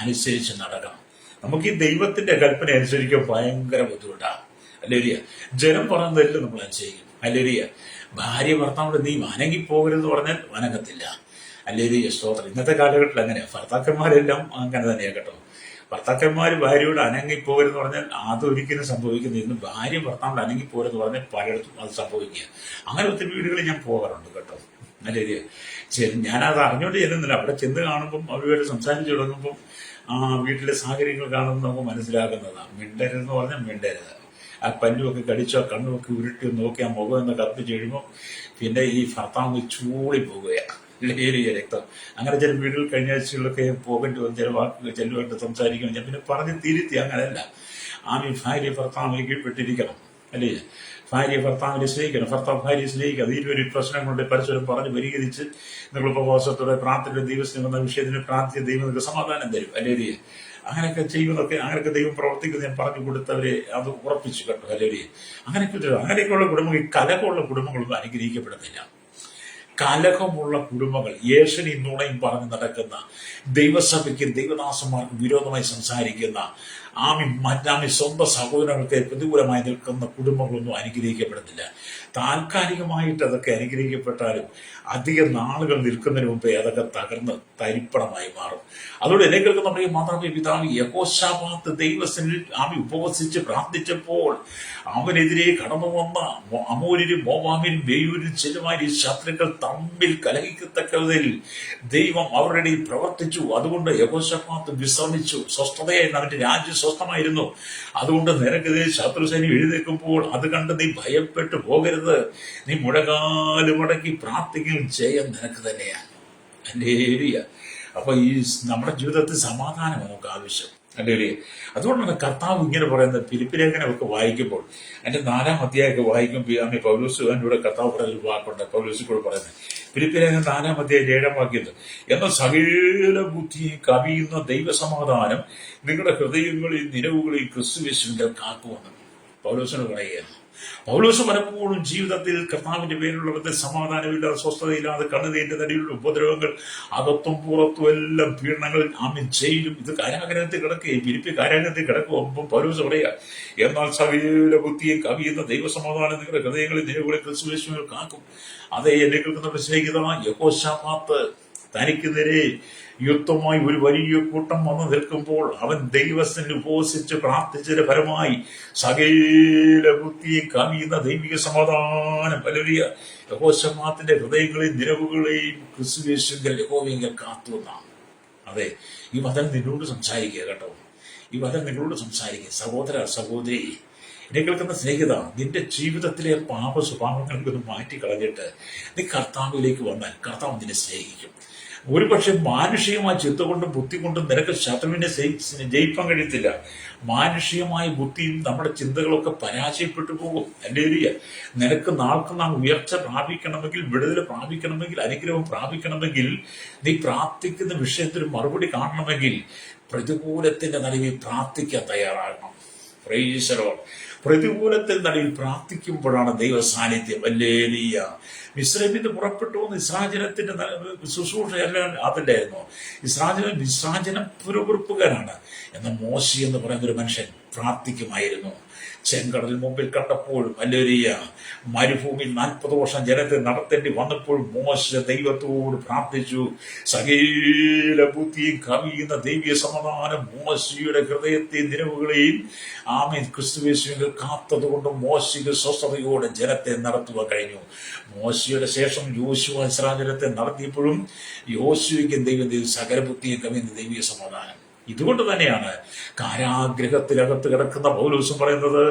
അനുസരിച്ച് നടക്കണം. നമുക്ക് ഈ ദൈവത്തിന്റെ കൽപ്പന അനുസരിക്കാൻ ഭയങ്കര ബുദ്ധിമുട്ടാണ്. അല്ലേരിയ. ജനം പറയുന്നതെല്ലാം നമ്മൾ അനുസരിക്കും. അല്ലേരിയ. ഭാര്യ ഭർത്താവിനോട് നീ അനങ്ങി പോകരുതെന്ന് പറഞ്ഞാൽ അനങ്ങത്തില്ല. അല്ലേരിയ. സ്തോത്രം. ഇന്നത്തെ കാലഘട്ടത്തിൽ അങ്ങനെ ഭർത്താക്കന്മാരെല്ലാം അങ്ങനെ തന്നെയാണ് കേട്ടോ. ഭർത്താക്കന്മാർ ഭാര്യയോട് അനങ്ങിപ്പോകരുതെന്ന് പറഞ്ഞാൽ അതൊരിക്കലും സംഭവിക്കുന്നത്. ഇന്ന് ഭാര്യ ഭർത്താവിനോട് അനങ്ങിപ്പോകരുതെന്ന് പറഞ്ഞാൽ പലയിടത്തും അത് സംഭവിക്കുക. അങ്ങനെ ഒത്തിരി വീടുകളിൽ ഞാൻ പോകാറുണ്ട് കേട്ടോ. അല്ലേരിയ. ഞാനത് അറിഞ്ഞുകൊണ്ട് ചെല്ലുന്നില്ല. അവിടെ ചെന്ന് കാണുമ്പം അവരുമായിട്ട് സംസാരിച്ച് തുടങ്ങുമ്പം വീട്ടിലെ സാഹചര്യങ്ങൾ കാണുമ്പോൾ നമുക്ക് മനസ്സിലാക്കുന്നതാണ്. മിണ്ടരുതെന്ന് പറഞ്ഞാൽ മിണ്ടരുത്. ആ പല്ലുമൊക്കെ കടിച്ചോ കണ്ണുമൊക്കെ ഉരുട്ടി നോക്കി ആ മുഖം എന്ന് കത്തിച്ച് കഴിയുമ്പോൾ പിന്നെ ഈ ഭർത്താവ് ചൂളി പോവുകയാണ്. ഏരിയ രക്തം. അങ്ങനെ ചില വീടുകൾ കഴിഞ്ഞ ആഴ്ചകളിലൊക്കെ പോകേണ്ടി വന്ന് ചില വാക്കുകൾ ചെല്ലുമായിട്ട് സംസാരിക്കണം. ഞാൻ പിന്നെ പറഞ്ഞ് തിരുത്തി. അങ്ങനെയല്ല, ഭാര്യ ഭർത്താവിനെ കീഴ്പ്പെട്ടിരിക്കണം. അല്ലേ? ഭാര്യ ഭർത്താവിനെ സ്നേഹിക്കണം, ഭർത്താവ് ഭാര്യയെ സ്നേഹിക്കുക. ഇതിലൊരു പ്രശ്നങ്ങളുടെ പരസ്പരം പറഞ്ഞ് പരിഹരിച്ച് നിങ്ങൾ ഉപവാസത്തോടെ പ്രാർത്ഥനയുടെ ദൈവസ്നേഹം എന്ന വിഷയത്തിന് പ്രാർത്ഥിച്ച ദൈവം നിങ്ങൾക്ക് സമാധാനം തരും. അല്ലേരിയ. അങ്ങനെയൊക്കെ ചെയ്യുന്നതൊക്കെ അങ്ങനെയൊക്കെ ദൈവം പ്രവർത്തിക്കുന്നത് ഞാൻ പറഞ്ഞു കൊടുത്തവരെ അത് ഉറപ്പിച്ചു കേട്ടോ. അല്ലേരിയ. അങ്ങനെയൊക്കെയുള്ള കുടുംബങ്ങൾ, കലഹമുള്ള കുടുംബങ്ങളൊന്നും അനുഗ്രഹിക്കപ്പെടുന്നില്ല. കലഹമുള്ള കുടുംബങ്ങൾ, ഏഷണി നുണയും പറഞ്ഞ് നടക്കുന്ന, ദൈവസഭയ്ക്കും ദൈവദാസന്മാർക്കും വിരോധമായി സംസാരിക്കുന്ന, സ്വന്തം സഹോദരങ്ങൾക്ക് പ്രതികൂലമായി നിൽക്കുന്ന കുടുംബങ്ങളൊന്നും അനുഗ്രഹിക്കപ്പെടുന്നില്ല. താൽക്കാലികമായിട്ട് അതൊക്കെ അനുഗ്രഹിക്കപ്പെട്ടാലും അധികം നാളുകൾ നിൽക്കുന്നതിന് മുമ്പേ അതൊക്കെ തകർന്ന് തരിപ്പണമായി മാറും. അതുകൊണ്ട് എന്നെ കേൾക്കുന്ന നമ്മുടെ മാതാവേ പിതാവ് യഹോശാഫാത്ത് ദൈവസന്നിധിയിൽ ഉപവസിച്ച് പ്രാർത്ഥിച്ചപ്പോൾ അവനെതിരെ കടന്നു വന്ന അമോര്യരും മോവാമ്യരും ബേയൂരും ചെല്ലുമാരി ശത്രുക്കൾ തമ്മിൽ കലഹിക്കത്തക്ക വിധത്തിൽ ദൈവം അവരുടെ ഇടയിൽ പ്രവർത്തിച്ചു. അതുകൊണ്ട് യഹോശാഫാത്ത് വിശ്രമിച്ചു. സ്വസ്ഥതയായി അവന്റെ രാജ്യം സ്വസ്ഥമായിരുന്നു. അതുകൊണ്ട് നിനക്കെതിരെ ശത്രുസേന എഴുന്നേൽക്കുമ്പോൾ അത് കണ്ട് നീ ഭയപ്പെട്ടു പോകരുത്. നീ മുഴകാല് മടക്കി പ്രാർത്ഥിക്കും, ജയം നിനക്ക് തന്നെയാണ്. ഹല്ലേലൂയ. അപ്പൊ ഈ നമ്മുടെ ജീവിതത്തിൽ സമാധാനം നമുക്ക് ആവശ്യം. ഹല്ലേലൂയ. അതുകൊണ്ടാണ് കർത്താവ് ഇങ്ങനെ പറയുന്നത്. ഫിലിപ്പി ലേഖനമൊക്കെ വായിക്കുമ്പോൾ അതിന്റെ 4-ാം അധ്യായമൊക്കെ വായിക്കുമ്പോൾ പൗലോസ് അതിലൂടെ കർത്താവ് പറയുന്ന ഒരു വാക്കുണ്ട്. പൗലോസ് കൂടെ പറയുന്നത് ഫിലിപ്പി ലേഖനം 4-ാം അധ്യായം 7-ാം വാക്യത്തിൽ, എന്നാൽ സകല ബുദ്ധിയെ കവിയുന്ന ദൈവസമാധാനം നിങ്ങളുടെ ഹൃദയങ്ങളിൽ നിലവുകളിൽ ക്രിസ്തുയേശുവിൽ കാക്കുമെന്ന് പൗലോസിനോട് പറയുകയാണ്. പൗലോസ് പലപ്പോഴും ജീവിതത്തിൽ കർത്താവിന്റെ പേരിലുള്ള സമാധാനമില്ലാതെ, സ്വസ്ഥതയില്ലാതെ, കണ്ണുനീരിന്റെ നടിയിലുള്ള ഉപദ്രവങ്ങൾ, അകത്തും പുറത്തും എല്ലാം പീഡനങ്ങൾ, ജയിലും, ഇത് കാരാഗ്രഹത്തിൽ കിടക്കുകയും ഫിലിപ്പി കാരാഗ്രഹത്തിൽ കിടക്കുമ്പോൾ പൗലോസ് പറയുക, എന്നാൽ സകല ബുദ്ധിയെ കവിയുന്ന ദൈവസമാധാനം നിങ്ങളുടെ ഹൃദയങ്ങളിൽ നിലവുകളിൽ ക്രിസ്തുയേശുവിൽ കാക്കും. അതേ എന്നെ കേൾക്കുന്ന സ്നേഹിതനാ, യഹോശാഫാത്ത് തനിക്കെതിരെ യുദ്ധമായി ഒരു വലിയ കൂട്ടം വന്നു നിൽക്കുമ്പോൾ അവൻ ദൈവത്തിൽ ഉപവസിച്ച് പ്രാർത്ഥിച്ചതിന്റെ ഫലമായി സകല ബുദ്ധിയെ കവിയുന്ന ദൈവിക സമാധാനം വലിയ യഹോശാഫാത്തിന്റെ ഹൃദയങ്ങളെയും നിലവുകളെയും ക്രിസ്തുയേശുവിൽ യഹോവയെങ്കിൽ കാത്തു എന്നാണ്. അതെ, ഈ വചനം നിന്നോട് സംസാരിക്കുക കേട്ടോ. ഈ വചനം നിങ്ങളോട് സംസാരിക്കുക. സഹോദര, സഹോദരി, എന്നെ കേൾക്കുന്ന സ്നേഹിത, നിന്റെ ജീവിതത്തിലെ പാപ സ്വഭാവങ്ങൾക്കൊന്ന് മാറ്റി കളഞ്ഞിട്ട് നീ കർത്താവിലേക്ക് വന്നാൽ കർത്താവ് നിന്നെ സ്നേഹിക്കും. ഒരുപക്ഷെ മാനുഷികമായ ചിന്ത കൊണ്ടും ബുദ്ധി കൊണ്ടും നിനക്ക് ശത്രുവിനെ ജയിപ്പാൻ കഴിയത്തില്ല. മാനുഷികമായ ബുദ്ധിയും നമ്മുടെ ചിന്തകളൊക്കെ പരാജയപ്പെട്ടു പോകും. ഹല്ലേലൂയ. നിനക്ക് നാൾക്ക് നാൾ ഉയർച്ച പ്രാപിക്കണമെങ്കിൽ, വിടുതൽ പ്രാപിക്കണമെങ്കിൽ, അനുഗ്രഹം പ്രാപിക്കണമെങ്കിൽ, നീ പ്രാർത്ഥിക്കുന്ന വിഷയത്തിന് മറുപടി കാണണമെങ്കിൽ പ്രതികൂലത്തിന്റെ നടുവിൽ പ്രാർത്ഥിക്കാൻ തയ്യാറാകണം. Price the Lord. പ്രതികൂലത്തിൽ നടുവിൽ പ്രാർത്ഥിക്കുമ്പോഴാണ് ദൈവ സാന്നിധ്യം. ഹല്ലേലൂയ. മിസ്രയീമിൽ നിന്ന് പുറപ്പെട്ടു വന്ന് ഇസ്രായേലിന്റെ ശുശ്രൂഷ എല്ലാം അതിലായിരുന്നു. ഇസ്രായേലിന് പുറപ്പെടുപ്പുകാരാണ്. എന്നാൽ മോശെ എന്ന് പറയുന്ന ഒരു മനുഷ്യൻ പ്രാർത്ഥിക്കുമായിരുന്നു. ചെങ്കടൽ മുമ്പിൽ കണ്ടപ്പോഴും, ഹല്ലേലൂയ, മരുഭൂമിയിൽ 40 വർഷം ജനത്തെ നടത്തേണ്ടി വന്നപ്പോൾ മോശെ ദൈവത്തോട് പ്രാർത്ഥിച്ചു. സകല ബുദ്ധിയും കവിയുന്ന ദൈവീയ സമാധാനം മോശയുടെ ഹൃദയത്തെയും നിലവുകളെയും ക്രിസ്തുയേശുവിൽ കാത്തതുകൊണ്ട് മോശയ്ക്ക് സ്വസ്ഥതയോടെ ജനത്തെ നടത്തുവാൻ കഴിഞ്ഞു. മോശയുടെ ശേഷം യോശുവ ഇസ്രായേലിനെ നടത്തിയപ്പോഴും യോശുവയ്ക്കും ദൈവം സകല ബുദ്ധിയും കവിയുന്ന ദൈവീയ സമാധാനം. ഇതുകൊണ്ട് തന്നെയാണ് കാരാഗ്രഹത്തിനകത്ത് കിടക്കുന്ന പൗലോസും പറയുന്നത്,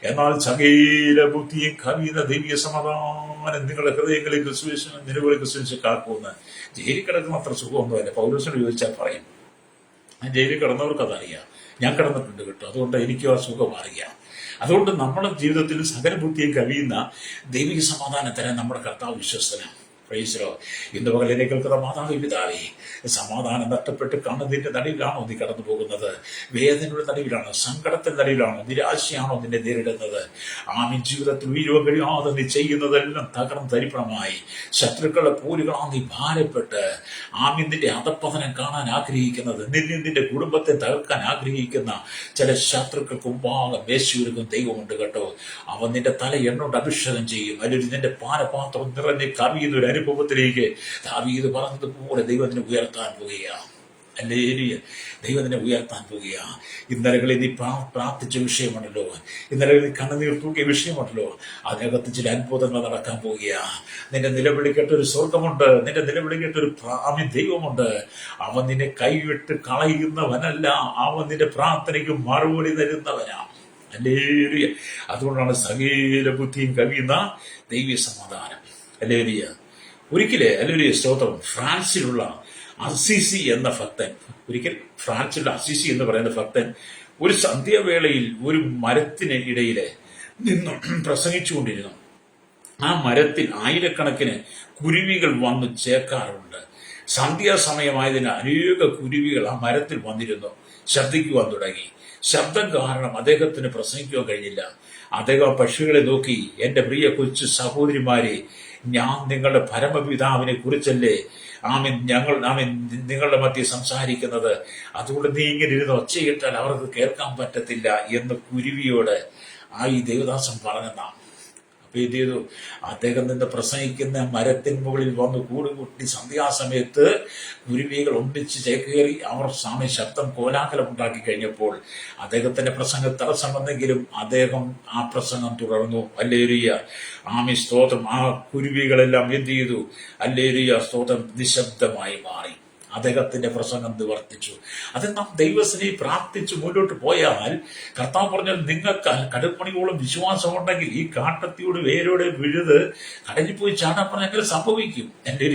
എന്നാൽ സകല ബുദ്ധിയും കവിയുന്ന ദൈവീയ സമാധാനം നിങ്ങളുടെ ഹൃദയങ്ങളിൽ ക്രിസ്തുയേശുവിൽ നിലവിളി ക്രിസ്തുയേശു കാക്കുമെന്ന്. ജയിലിൽ കിടക്കുന്ന അത്ര സുഖമൊന്നുമല്ല. പൗലോസിനോട് ചോദിച്ചാൽ പറയും, ജയിലിൽ കിടന്നവർക്ക് അതറിയാം, ഞാൻ കിടന്നിട്ടുണ്ട് കേട്ടോ, അതുകൊണ്ട് എനിക്കും ആ സുഖം അറിയാം. അതുകൊണ്ട് നമ്മുടെ ജീവിതത്തിൽ സകല ബുദ്ധിയും കവിയുന്ന ദൈവിക സമാധാനം തരാൻ നമ്മുടെ കർത്താവ് വിശ്വസ്തനാണ്. Praise the Lord. ഇന്ന് പകലിനെ കേൾക്കുന്ന മാതാവേ, പിതാവേ, സമാധാനം നഷ്ടപ്പെട്ട് കണ്ണുനീരിന്റെ നടുവിലാണോ നീ കടന്നു പോകുന്നത്? വേദനയുടെ നടുവിലാണോ? സങ്കടത്തിന്റെ നടുവിലാണോ? നിരാശയാണോ നിന്നെ നേരിടുന്നത്? ജീവിതത്തിൽ ഉയരുവാൻ കഴിയാതെ നീ ചെയ്യുന്നതെല്ലാം തകർന്ന് തരിപ്പണമായി ശത്രുക്കളുടെ പോരുകളാണ് നീ ഭാരപ്പെട്ട് നിന്റെ അധപ്പതനം കാണാൻ ആഗ്രഹിക്കുന്നത്, നിന്റെ കുടുംബത്തെ തകർക്കാൻ ആഗ്രഹിക്കുന്ന ചില ശത്രുക്കൾക്ക് മുമ്പാകെ മേശയൊരുക്കും ദൈവമുണ്ട് കേട്ടോ. അവൻ നിന്റെ തല എണ്ണോണ്ട് അഭിഷേകം ചെയ്യും. അല്ലെങ്കിൽ നിന്റെ പാനപാത്രം നിറഞ്ഞ് കവിയുന്ന ഒരു അനുഭവത്തിലേക്ക് ദാവീദ് പറഞ്ഞതുപോലെ ദൈവത്തിനെ ഉയർത്താൻ പോകുകയാണ്. ഹല്ലേലൂയ. ദൈവത്തിനെ ഉയർത്താൻ പോകുകയാണ്. ഇന്നലകളിൽ നീ പ്രാർത്ഥിച്ച വിഷയമുണ്ടല്ലോ, ഇന്നലകളിൽ കണ്ണുനീർ തൂക്കിയ വിഷയമുണ്ടല്ലോ, അതിനകത്ത് ചില അത്ഭുതങ്ങൾ നടക്കാൻ പോകുകയാണ്. നിന്റെ നിലവിളിക്കേണ്ട ഒരു സ്വർഗമുണ്ട്, നിന്റെ നിലവിളിക്കേണ്ട ഒരു ദൈവമുണ്ട്. അവൻ നിന്നെ കൈവിട്ട് കളയുന്നവനല്ല, അവൻ നിന്റെ പ്രാർത്ഥനയ്ക്ക് മറുപടി തരുന്നവനാണ്. ഹല്ലേലൂയ. അതുകൊണ്ടാണ് സകല ബുദ്ധിയും കവിയുന്ന ദൈവീയ സമാധാനം. ഹല്ലേലൂയ. ഒരിക്കലേ ഹല്ലേലൂയ സ്തോത്രം, ഫ്രാൻസിലുള്ള അസിസി എന്ന ഭക്തൻ, ഫ്രാൻസിലുള്ള അസിസി എന്ന് പറയുന്ന ഭക്തൻ ഒരു സന്ധ്യാവേളയിൽ ഒരു മരത്തിന് ഇടയിൽ നിന്ന് പ്രസംഗിച്ചുകൊണ്ടിരുന്നു. ആ മരത്തിൽ ആയിരക്കണക്കിന് കുരുവികൾ വന്ന് ചേക്കാറുണ്ട്. സന്ധ്യാസമയമായതിന് അനേക കുരുവികൾ ആ മരത്തിൽ വന്നിരുന്നു, ശബ്ദിക്കുവാൻ തുടങ്ങി. ശബ്ദം കാരണം അദ്ദേഹത്തിന് പ്രസംഗിക്കുവാൻ കഴിഞ്ഞില്ല. അദ്ദേഹം പക്ഷികളെ നോക്കി, എന്റെ പ്രിയ കൊച്ചു സഹോദരിമാരെ, ഞാൻ നിങ്ങളുടെ പരമപിതാവിനെ കുറിച്ചല്ലേ നിങ്ങളുടെ മധ്യ സംസാരിക്കുന്നത്. അതുകൊണ്ട് നീ ഇങ്ങനെ ഇരുന്ന് ഒച്ചയിട്ടാൽ അവർക്ക് കേൾക്കാൻ പറ്റത്തില്ല എന്ന് കുരുവിയോട് ഈ ദേവദാസൻ പറഞ്ഞെന്നാണ്. അപ്പൊ ഇത് ചെയ്തു, അദ്ദേഹം നിന്ന് പ്രസംഗിക്കുന്ന മരത്തിന് മുകളിൽ വന്ന് കൂടുകൂട്ടി സന്ധ്യാസമയത്ത് കുരുവികൾ ഒന്നിച്ച് ചേക്കേറി അവർ ശബ്ദം കോലാഹലം ഉണ്ടാക്കി കഴിഞ്ഞപ്പോൾ അദ്ദേഹത്തിന്റെ പ്രസംഗം തടസ്സം വന്നെങ്കിലും അദ്ദേഹം ആ പ്രസംഗം തുടർന്നു. ഹല്ലേലൂയ. സ്തോത്രം. ആ കുരുവികളെല്ലാം എന്ത് ചെയ്തു? ഹല്ലേലൂയ സ്തോത്രം, നിശബ്ദമായി മാറി. അദ്ദേഹത്തിന്റെ പ്രസംഗം നിവർത്തിച്ചു. അത് നാം ദൈവത്തിനെ പ്രാർത്ഥിച്ച് മുന്നോട്ട് പോയാൽ കർത്താവ് പറഞ്ഞാൽ നിങ്ങൾക്ക് കടുപ്പണിയോളം വിശ്വാസമുണ്ടെങ്കിൽ ഈ കാട്ടത്തിയോട് വേരോടെ വിഴുത് കടലിൽ പോയി ചാടാൻ പറഞ്ഞാൽ സംഭവിക്കും. എൻ്റെ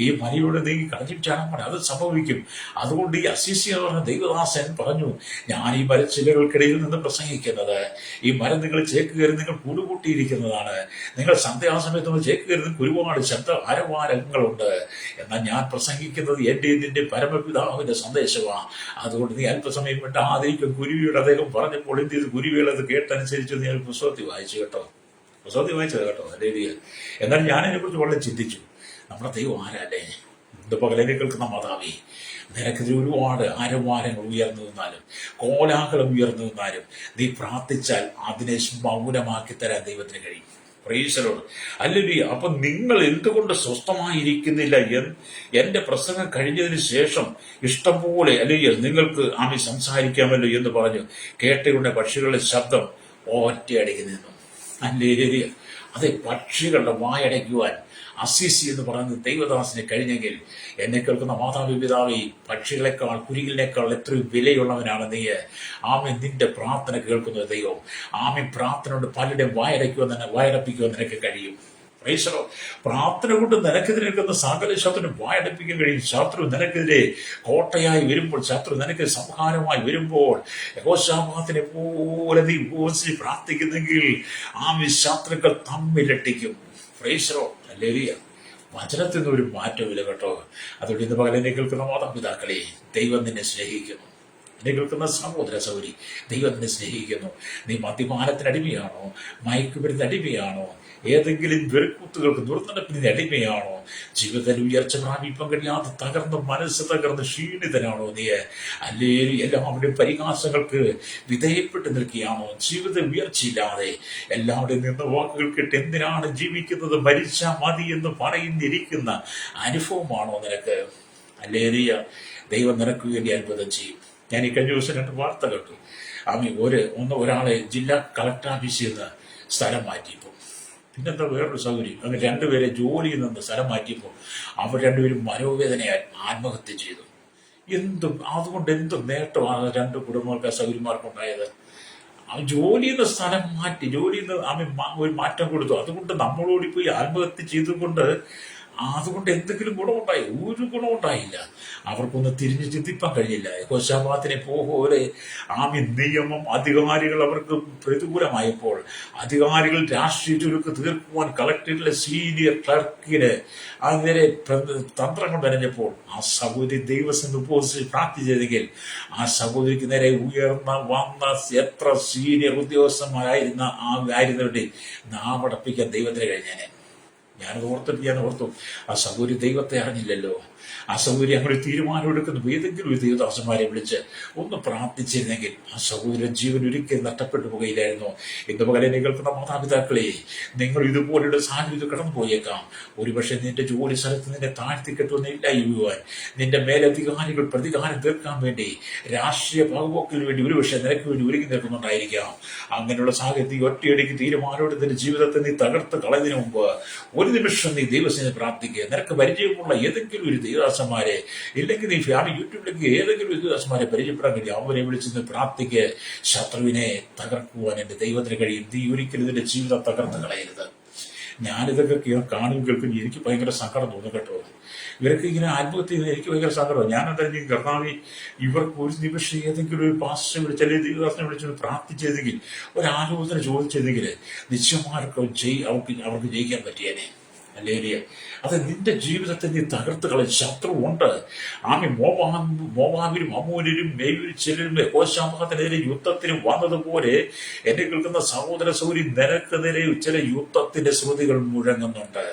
ഈ മലയോട് നീ കടലിൽ ചാടാൻ പറഞ്ഞാൽ അത് സംഭവിക്കും. അതുകൊണ്ട് ഈ അസീസി എന്ന് പറഞ്ഞ ദൈവദാസൻ പറഞ്ഞു, ഞാൻ ഈ മരച്ചില്ലകൾക്കിടയിൽ നിന്ന് പ്രസംഗിക്കുന്നത്, ഈ മരം നിങ്ങൾ ചേക്ക് കയറി നിങ്ങൾ കൂടുകൂട്ടിയിരിക്കുന്നതാണ്. നിങ്ങൾ സന്ധ്യാസമയത്ത് നിങ്ങൾ ചേക്ക് കയറി ഒരുപാട് ശബ്ദ അരവാരങ്ങളുണ്ട്. എന്നാൽ ഞാൻ പ്രസംഗിക്കുന്നത് എൻ്റെ നിന്റെ പരമപിതാവിന്റെ സന്ദേശമാണ്. അതുകൊണ്ട് നീ അല്പസമയം വിട്ട് ആദ്യം കുരുവിയുടെ അദ്ദേഹം പറഞ്ഞപ്പോൾ എന്ത് ചെയ്ത് കുരുവികൾ അത് കേട്ടനുസരിച്ച് നീ പുസ്തകത്തിൽ വായിച്ചു കേട്ടോ, പുസ്തകത്തിൽ വായിച്ചത് കേട്ടോ. അതേ എന്നാൽ ഞാനതിനെ കുറിച്ച് വളരെ ചിന്തിച്ചു. നമ്മുടെ ദൈവം ആരല്ലേ? ഇന്ന് പകലിനെ കേൾക്കുന്ന മാതാവേ, നിനക്കെതിരെ ഒരുപാട് അരവാരങ്ങൾ ഉയർന്നു നിന്നാലും കോലാഹലം ഉയർന്നു നിന്നാലും നീ പ്രാർത്ഥിച്ചാൽ അതിനെ മൗനമാക്കി തരാൻ ദൈവത്തിന് കഴിയും. പ്രൈസലോട് അല്ലെങ്കിൽ അപ്പൊ നിങ്ങൾ എന്തുകൊണ്ട് സ്വസ്ഥമായിരിക്കുന്നില്ല? എന്റെ പ്രസംഗം കഴിഞ്ഞതിന് ശേഷം ഇഷ്ടംപോലെ അല്ലെങ്കിൽ നിങ്ങൾക്ക് ആമി സംസാരിക്കാമല്ലോ എന്ന് പറഞ്ഞു കേട്ടുകൊണ്ട് പക്ഷികളുടെ ശബ്ദം ഒറ്റയടക്കി നിന്നു. അല്ലേ, അതെ, പക്ഷികളുടെ വായടയ്ക്കുവാൻ അസീസി എന്ന് പറയുന്നത് ദൈവദാസിനെ കഴിഞ്ഞെങ്കിൽ എന്നെ കേൾക്കുന്ന മാതാവി പിതാവേ, പക്ഷികളെക്കാൾ കുരുകിലിനേക്കാൾ എത്രയും വിലയുള്ളവനാണ് നീ. ആമേ, നിന്റെ പ്രാർത്ഥന കേൾക്കുന്ന ദൈവം. ആമേ, പ്രാർത്ഥന കൊണ്ട് പലരുടെയും വായടപ്പിക്കുവാൻ നിനക്ക് കഴിയും. പ്രാർത്ഥന കൊണ്ട് നിനക്കെതിരെ നിൽക്കുന്ന സകല ശത്രുവിനും വായടപ്പിക്കാൻ കഴിയും. ശത്രു നിനക്കെതിരെ കോട്ടയായി വരുമ്പോൾ, ശത്രു നിനക്ക് സംഹാരമായി വരുമ്പോൾ, യഹോശാഫാത്തിനെ പോലെ നീ ഉപവസിച്ച് പ്രാർത്ഥിക്കുന്നെങ്കിൽ ആമേ, ശത്രുക്കൾ തമ്മിലട്ടിക്കും. പ്രൈസറോ അല്ലേലിയ. വചനത്തിൽ നിന്ന് ഒരു മാറ്റമില്ല കേട്ടോ. അതുകൊണ്ട് ഇന്ന് പകൽ എന്നെ കേൾക്കുന്ന മാതാപിതാക്കളെ, ദൈവം നിന്നെ സ്നേഹിക്കുന്നു. എന്നെ കേൾക്കുന്ന സഹോദര സൗരി, ദൈവം നിന്നെ സ്നേഹിക്കുന്നു. നീ മദ്യപാനത്തിന് അടിമയാണോ? മയക്കുമരുന്ന് അടിമയാണോ? ഏതെങ്കിലും വെറുക്കൂത്തുകൾക്ക് ദുർനടപ്പിന് അടിമയാണോ? ജീവിതത്തിൽ ഉയർച്ച പ്രാപിപ്പം കഴിയാതെ തകർന്ന് മനസ്സ് തകർന്ന് ക്ഷീണിതനാണോ നീ? അല്ലെങ്കിൽ എല്ലാവരുടെയും പരിഹാസങ്ങൾക്ക് വിധേയപ്പെട്ട് നിൽക്കുകയാണോ? ജീവിത ഉയർച്ചയില്ലാതെ എല്ലാവരുടെയും നിന്ന് വാക്കുകൾ കേട്ട് എന്തിനാണ് ജീവിക്കുന്നത്, മരിച്ചാൽ മതി എന്ന് പറയുന്നിരിക്കുന്ന അനുഭവമാണോ നിനക്ക്? അല്ലേറിയ ദൈവം നിനക്ക് വേണ്ടി അത്ഭുതം ചെയ്യും. ഞാൻ ഈ കഴിഞ്ഞ ദിവസം 2 വാർത്ത കേട്ടു. ഒരാളെ ജില്ലാ കളക്ടർ ഓഫീസിൽ നിന്ന് സ്ഥലം മാറ്റിയപ്പോൾ, പിന്നെന്താ വേറൊരു സൗകര്യം, അങ്ങനെ 2 പേരെ ജോലിയിൽ നിന്ന് സ്ഥലം മാറ്റിയപ്പോൾ അവർ 2 പേരും മനോവേദനയാൽ ആത്മഹത്യ ചെയ്തു. അതുകൊണ്ട് എന്ത് നേട്ടമാണ് 2 കുടുംബങ്ങൾക്ക് സൗകര്യമാർക്കുണ്ടായത്? ജോലിയിൽ നിന്ന് സ്ഥലം മാറ്റി, ജോലിയിൽ നിന്ന് ഒരു മാറ്റം കൊടുത്തു. അതുകൊണ്ട് നമ്മളോടി പോയി ആത്മഹത്യ ചെയ്തുകൊണ്ട് അതുകൊണ്ട് എന്തെങ്കിലും ഗുണമുണ്ടായി? ഒരു ഗുണമുണ്ടായില്ല. അവർക്കൊന്ന് തിരിഞ്ഞ് ചിന്തിപ്പാൻ കഴിഞ്ഞില്ല. യഹോശാഫാത്തിനെ പോലെ നിയമം അധികാരികൾ അവർക്ക് പ്രതികൂലമായപ്പോൾ, അധികാരികൾ രാഷ്ട്രീയ ചുരുക്ക് തീർക്കുവാൻ കളക്ടറിലെ സീനിയർ ക്ലർക്കിന് അതിനെ തന്ത്രങ്ങൾ മെനഞ്ഞപ്പോൾ ആ സഹോദരി ദൈവസേന ഉപവസിച്ച് പ്രാർത്ഥിച്ചതെങ്കിൽ ആ സഹോദരിക്ക് നേരെ വന്ന എത്ര സീനിയർ ഉദ്യോഗസ്ഥന്മാരായിരുന്നവരുടെ നാമടപ്പിക്കാൻ ദൈവത്തിന് കഴിഞ്ഞേനെ. ഞാനത് ഓർത്തു, ആ സഹോദരി ദൈവത്തെ അറിഞ്ഞില്ലല്ലോ. ആ സഹോദരി അങ്ങനെ തീരുമാനമെടുക്കുന്നു. ഏതെങ്കിലും ഒരു ദൈവദാസന്മാരെ വിളിച്ച് ഒന്ന് പ്രാർത്ഥിച്ചിരുന്നെങ്കിൽ ആ സഹോദരൻ ജീവൻ ഒരിക്കലും നഷ്ടപ്പെട്ടു പോയില്ലായിരുന്നു. ഇന്ന് പകരം കേൾക്കുന്ന മാതാപിതാക്കളെ, നിങ്ങൾ ഇതുപോലുള്ള സാഹചര്യം കടന്നു പോയേക്കാം. ഒരുപക്ഷെ നിന്റെ ജോലി സ്ഥലത്ത് നിന്നെ താഴ്ത്തിക്കെട്ടുമെന്ന് ഇല്ലായുവാൻ, നിന്റെ മേലധികാരികൾ പ്രതികാരം തീർക്കാൻ വേണ്ടി, രാഷ്ട്രീയ പകപോക്കിന് വേണ്ടി ഒരുപക്ഷെ നിനക്ക് വേണ്ടി ഒരുങ്ങി നിൽക്കുന്നുണ്ടായിരിക്കാം. അങ്ങനെയുള്ള സാഹചര്യത്തിൽ ഒറ്റയടിക്ക് തീരുമാനമെടുത്ത് നിന്റെ ജീവിതത്തെ നീ തകർത്ത് കളയുന്നതിന് മുമ്പ് ഒരു നിമിഷം നീ ദൈവസേന പ്രാർത്ഥിക്കുക. നിനക്ക് പരിചയമുള്ള ഏതെങ്കിലും ഒരു ദൈവദാസന്മാരെ, ഇല്ലെങ്കിൽ നീ യൂട്യൂബിലേക്ക് ഏതെങ്കിലും ഒരു ദൈവദാസന്മാരെ പരിചയപ്പെടാൻ കഴിയും. അവരെ വിളിച്ച് പ്രാർത്ഥിക്കുക. ശത്രുവിനെ തകർക്കുവാൻ എൻ്റെ ദൈവത്തിന് കഴിയും. നീ ഒരിക്കലും ഇതിന്റെ ജീവിതം തകർത്ത് കളയരുത്. ഞാനിതൊക്കെ കാണും കേൾക്കും, എനിക്ക് ഭയങ്കര സങ്കടം തോന്നും കേട്ടോ. ഇവർക്ക് ഇങ്ങനെ ആത്മഹത്യ ചെയ്യുന്നത് എനിക്ക് ഭയങ്കര സങ്കടമാണ്. ഞാനെന്തായാലും കർത്താവേ, ഇവർക്ക് ഒരു നിമിഷം ഏതെങ്കിലും ഒരു പാസ്റ്ററെ വിളിച്ച് അല്ലെങ്കിൽ ദൈവദാസനെ വിളിച്ച് പ്രാർത്ഥിച്ചതെങ്കിൽ, ഒരാലോചന ചോദിച്ചതെങ്കിൽ നിശ്ചയമാർക്ക് അവർക്ക് ജയിക്കാൻ പറ്റിയേനെ. അല്ലേരിയ, അത് നിന്റെ ജീവിതത്തെ നീ തകർത്ത് കളയും. ശത്രുവുണ്ട്. മോവാബിലും അമ്മൂരിലും മേവിരിച്ചിലും യഹോശാഫാത്തിനെതിരെ യുദ്ധത്തിന് വന്നതുപോലെ എന്നെ കേൾക്കുന്ന സഹോദര സൗരി, നിനക്കെതിരെ ചില യുദ്ധത്തിന്റെ ശ്രുതികൾ മുഴങ്ങുന്നുണ്ട്.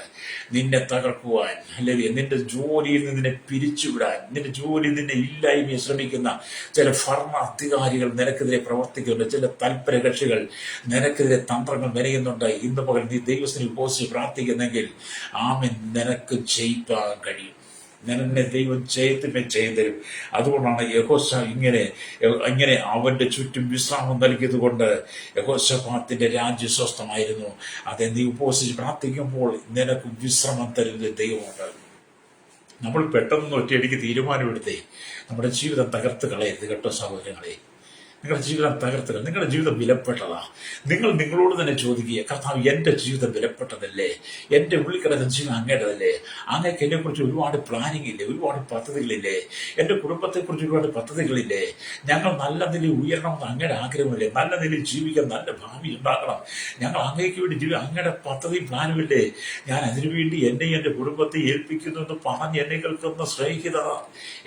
നിന്നെ തകർക്കുവാൻ, അല്ലെങ്കിൽ നിന്റെ ജോലിയിൽ നിന്നെ പിരിച്ചുവിടാൻ, നിന്റെ ജോലി നിന്നെ ഇല്ലായ്മയെ ശ്രമിക്കുന്ന ചില ഭരണാധികാരികൾ നിനക്കെതിരെ പ്രവർത്തിക്കുന്നുണ്ട്. ചില തൽപര കക്ഷികൾ നിനക്കെതിരെ തന്ത്രങ്ങൾ മെനയുന്നുണ്ട്. ഇന്ന് പകൽ നീ ദൈവത്തിന് ഉപസിച്ച് പ്രാർത്ഥിക്കുന്നെങ്കിൽ നിനക്ക് ജയിക്കാൻ കഴിയും. നിന്നെ ദൈവം ജയത്തിനെ ചെയ്തരും. അതുകൊണ്ടാണ് യഹോശ ഇങ്ങനെ അവന്റെ ചുറ്റും വിശ്രാമം നൽകിയത് കൊണ്ട് യഹോശാഫാത്തിന്റെ രാജ്യം സ്വസ്ഥമായിരുന്നു. അതെ, നീ ഉപവസിച്ച് പ്രാർത്ഥിക്കുമ്പോൾ നിനക്ക് വിശ്രമം തരുന്ന ദൈവമുണ്ട്. നമ്മൾ പെട്ടെന്ന് ഒറ്റയടിക്ക് തീരുമാനമെടുത്തേ നമ്മുടെ ജീവിതം തകർത്ത് കളയരുത് കേട്ടോ സഹോദരങ്ങളെ. നിങ്ങളുടെ ജീവിതം തകർത്തുക. നിങ്ങളുടെ ജീവിതം വിലപ്പെട്ടതാ. നിങ്ങൾ നിങ്ങളോട് തന്നെ ചോദിക്കുക, കർത്താവ് എന്റെ ജീവിതം വിലപ്പെട്ടതല്ലേ? എന്റെ ഉള്ളിൽ കിടക്കുന്ന ജീവിതം അങ്ങേടതല്ലേ? അങ്ങേക്ക് എന്നെ കുറിച്ച് ഒരുപാട് പ്ലാനിങ് ഇല്ലേ? ഒരുപാട് പദ്ധതികളില്ലേ? എന്റെ കുടുംബത്തെക്കുറിച്ച് ഒരുപാട് പദ്ധതികളില്ലേ? ഞങ്ങൾ നല്ല നിലയിൽ ഉയരണമെന്ന് അങ്ങയുടെ ആഗ്രഹമില്ലേ? നല്ല നിലയിൽ ജീവിക്കാൻ നല്ല ഭാവി ഉണ്ടാക്കണം. ഞങ്ങൾ അങ്ങേക്ക് വേണ്ടി ജീവിതം അങ്ങയുടെ പദ്ധതിയും പ്ലാനുമില്ലേ? ഞാൻ അതിനുവേണ്ടി എന്നെയും എന്റെ കുടുംബത്തെ ഏൽപ്പിക്കുന്നു എന്ന് പറഞ്ഞ് എന്നെ കേൾക്കുന്ന സ്നേഹിത,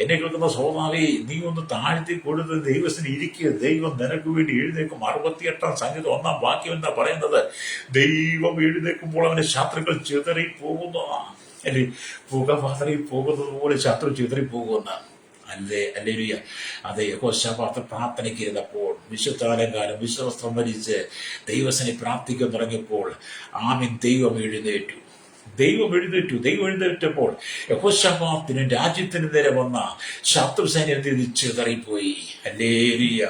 എന്നെ കേൾക്കുന്ന സോദാവേ, നീ ഒന്ന് താഴ്ത്തി കൊടുത്ത് ദൈവത്തിന് ഇരിക്കുക. ദൈവം നിനക്ക് വേണ്ടി എഴുന്നേക്കും. 68 സംഗീതം 1 വാക്യം എന്താ പറയുന്നത്? ദൈവം എഴുന്നേക്കുമ്പോൾ അവന്റെ ശത്രുക്കൾ ചിതറി പോകുന്നതാണ്. അല്ലെ, പുക പതറി പോകുന്നത് പോലെ ശത്രു ചിതറി പോകുന്ന അല്ലേ? അല്ലേലുയ. അതെ, യഹോശാഫാത്ത് പ്രാർത്ഥനയ്ക്ക് ഇരുന്നപ്പോൾ വിശുദ്ധാലങ്കാലം വിശ്വസ്ത്രം ധരിച്ച് ദൈവസനെ പ്രാർത്ഥിക്കാൻ തുടങ്ങിയപ്പോൾ ആമീൻ, ദൈവം എഴുന്നേറ്റു. ദൈവം എഴുന്നേറ്റപ്പോൾ യഹോശാഫാത്തിനും രാജ്യത്തിന് നേരെ വന്ന ശത്രു സൈന്യം ചിതറിപ്പോയി. ഹല്ലേലൂയ.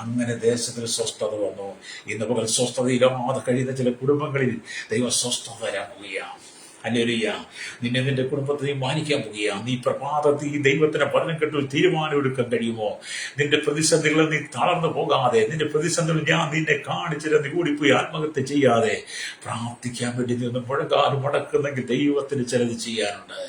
അങ്ങനെ ദേശത്തിന് സ്വസ്ഥത വന്നു. ഇന്ന് പകൽ സ്വസ്ഥതയില്ലാതെ കഴിയുന്ന ചില കുടുംബങ്ങളിൽ ദൈവം സ്വസ്ഥത തരാൻ പോവുകയാണ്. ഹല്ലേലൂയ. നിന്നെ നിന്റെ കുടുംബത്തെയും മാനിക്കാൻ പോവുകയാണ്. നീ പ്രഭാതത്തിൽ ഈ ദൈവത്തിന് പഠനം കേട്ട് ഒരു തീരുമാനം എടുക്കാൻ കഴിയുമോ? നിന്റെ പ്രതിസന്ധികളിൽ നീ തളർന്നു പോകാതെ, നിന്റെ പ്രതിസന്ധികൾ ഞാൻ നിന്നെ കാണിച്ചിട്ട് നീ കൂടിപ്പോയി ആത്മഹത്യ ചെയ്യാതെ പ്രാർത്ഥിക്കാൻ വേണ്ടി നിന്ന് മുടക്കുന്നെങ്കിൽ ദൈവത്തിന് ചിലത് ചെയ്യാനുണ്ട്.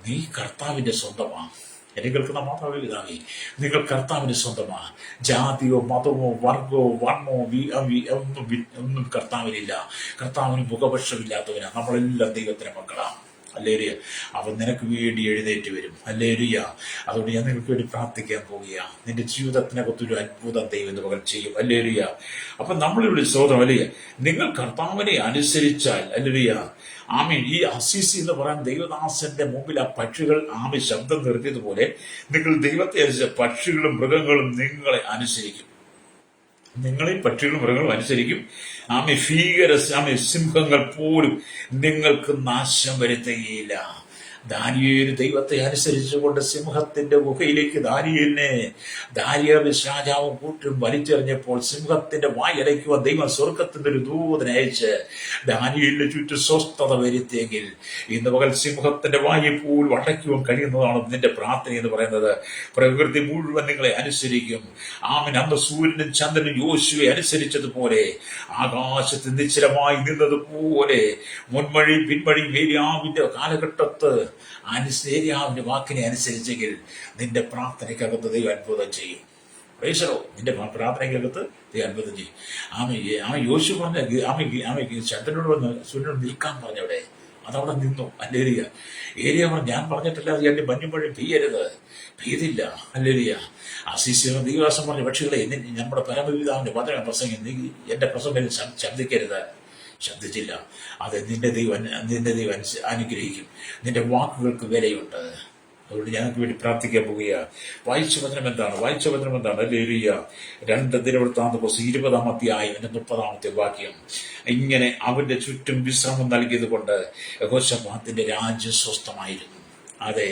നീ കർത്താവിന്റെ സ്വന്തമാണ്. എന്നെ കേൾക്കുന്ന മാതാവേ, പിതാവേ, നിങ്ങൾ കർത്താവിന് സ്വന്തമാണ്. ജാതിയോ മതമോ വർഗമോ വർണ്ണമോ ഒന്നും കർത്താവിനില്ല. കർത്താവിന് മുഖപക്ഷമില്ലാത്തവനാണ്. നമ്മളെല്ലാം ദൈവത്തിന്റെ മക്കളാണ്. ഹല്ലേലൂയ. അവൻ നിനക്ക് വേണ്ടി എഴുന്നേറ്റ് വരും. ഹല്ലേലൂയ. അതുകൊണ്ട് ഞാൻ നിങ്ങൾക്ക് വേണ്ടി പ്രാർത്ഥിക്കാൻ പോവുകയാണ്. നിന്റെ ജീവിതത്തിനകത്തൊരു അത്ഭുതം ദൈവം ഇന്ന് പകൽ ചെയ്യും. ഹല്ലേലൂയ. അപ്പൊ നമ്മളിവിടെ സ്തോത്രം. ഹല്ലേലൂയ. നിങ്ങൾ കർത്താവിനെ അനുസരിച്ചാൽ, ഹല്ലേലൂയ, ആമീൻ, ഈ അസീസി എന്ന് പറയാൻ ദൈവദാസന്റെ മുമ്പിൽ ആ പക്ഷികൾ ആമി ശബ്ദം നിർത്തിയതുപോലെ നിങ്ങൾ ദൈവത്തെ അനുസരിച്ച പക്ഷികളും മൃഗങ്ങളും നിങ്ങളെ അനുസരിക്കും. നിങ്ങളെ പക്ഷികളും മൃഗങ്ങളും അനുസരിക്കും. ആമി സിംഹങ്ങൾ പോലും നിങ്ങൾക്ക് നാശം വരുത്തുകയില്ല. ദാനിയേൽ ദൈവത്തെ അനുസരിച്ചുകൊണ്ട് സിംഹത്തിന്റെ ഗുഹയിലേക്ക് ദാരിയാവിസ് രാജാവ് കൂട്ടും വലിച്ചെറിഞ്ഞപ്പോൾ സിംഹത്തിന്റെ വായടയ്ക്കുവാൻ ദൈവം സ്വർഗത്തിന്റെ ഒരു ദൂതനെ അയച്ച് ദാനിയേലിന് ചുറ്റും സ്വസ്ഥത വരുത്തിയെങ്കിൽ ഇന്ന് പകൽ സിംഹത്തിന്റെ വായപ്പോൾ അടയ്ക്കുവാൻ കഴിയുന്നതാണ് നിന്റെ പ്രാർത്ഥന എന്ന് പറയുന്നത്. പ്രകൃതി മുഴുവൻ നിങ്ങളെ അനുസരിക്കും. ആമൻ, അന്ന് സൂര്യനും ചന്ദ്രനും യോശുവെ അനുസരിച്ചതുപോലെ, ആകാശത്ത് നിശ്ചലമായി നിന്നതുപോലെ, മുൻമഴി പിൻമഴി ഏലിയാവിന്റെ കാലഘട്ടത്ത് ഏലിയാവിന്റെ വാക്കിനെ അനുസരിച്ചെങ്കിൽ നിന്റെ പ്രാർത്ഥനയ്ക്കകത്ത് ദൈവം അത്ഭുതം ചെയ്യും. പ്രൈസലോ. നിന്റെ പ്രാർത്ഥനയ്ക്കകത്ത് ദൈവം അത്ഭുതം ചെയ്യും. ആമ യോശു പറഞ്ഞ ചന്ദ്രനോട് വന്ന് സൂര്യനോട് നിൽക്കാൻ പറഞ്ഞവിടെ അതവിടെ നിന്നു. ഹല്ലേലൂയ. ഏലിയ പറഞ്ഞു, ഞാൻ പറഞ്ഞിട്ടില്ല എന്റെ മഞ്ഞുമഴ പെയ്തില്ല. ഹല്ലേലൂയ. അസീസിയോ ദൈവദാസൻ പറഞ്ഞ പക്ഷികളെ, നമ്മുടെ പരമപിതാവിന്റെ വചനം പ്രസംഗം നീ എന്റെ പ്രസംഗം ശബ്ദിക്കരുത്. ശബ്ദിച്ചില്ല. അത് നിന്റെ ദൈവം അനുഗ്രഹിക്കും. നിന്റെ വാക്കുകൾക്ക് വിലയുണ്ട്. അതുകൊണ്ട് ഞങ്ങൾക്ക് വേണ്ടി പ്രാർത്ഥിക്കാൻ പോവുകയാണ്. വായിച്ച വചനം എന്താണ്? ഹല്ലേലൂയ. 2 ദിനവൃത്താന്ത പുസ്തകം 20-ാം അധ്യായം 30-ാമത്തെ വാക്യം. ഇങ്ങനെ അവന്റെ ചുറ്റും വിശ്രമം നൽകിയത് കൊണ്ട് യഹോശാഫാത്തിന്റെ രാജ്യം സ്വസ്ഥമായിരുന്നു. അതെ,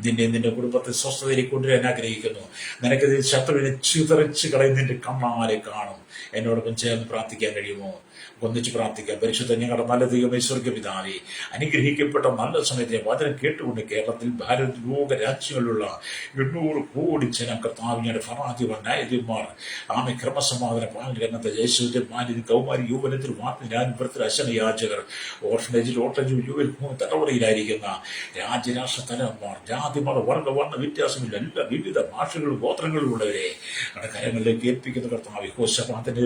നിന്റെ കുടുംബത്തെ സ്വസ്ഥതയിലേക്ക് കൊണ്ടുവരാൻ ആഗ്രഹിക്കുന്നു. നിനക്ക് ശത്രുവിനെ ചിതറിച്ച് കളയുന്നതിന്റെ കണ്ണാലെ കാണും. എന്നോടൊപ്പം ചേർന്ന് പ്രാർത്ഥിക്കാൻ കഴിയുമോ? ഒന്നിച്ച് പ്രാർത്ഥിക്കാം. പരിശുദ്ധ ഞങ്ങളുടെ നല്ല ദൈവമേ, സ്വർഗ്ഗപിതാവേ, അനുഗ്രഹിക്കപ്പെട്ട നല്ല സമയത്തെ വചനം കേട്ടുകൊണ്ട് കേരളത്തിൽ, ഭാരത, ലോക രാജ്യങ്ങളിലുള്ള 800 കോടി ജനം കർത്താവിന്റെ ഫറാദിമാർ, ന്യായാധിപന്മാർ, ക്രമസമാധാന പാലകരണത്തെ യേശുവിന്റെ മാന്യത കൗമാരി യുവനത്തിൽ വാർത്തത്തിൽ അശനയാചകർ, ഓർഫനേജിൽ യുവൽ തലമുറയിലായിരിക്കുന്ന രാജ്യരാഷ്ട്ര തലവന്മാർ, ജാതി മത വർഗ വർണ്ണ വ്യത്യാസമില്ല, എല്ലാ വിവിധ ഭാഷകളും ഗോത്രങ്ങളിലുള്ളവരെ കരങ്ങളിലേക്ക് ഏൽപ്പിക്കുന്ന കർത്താവ് യഹോശാഫാത്തിന്റെ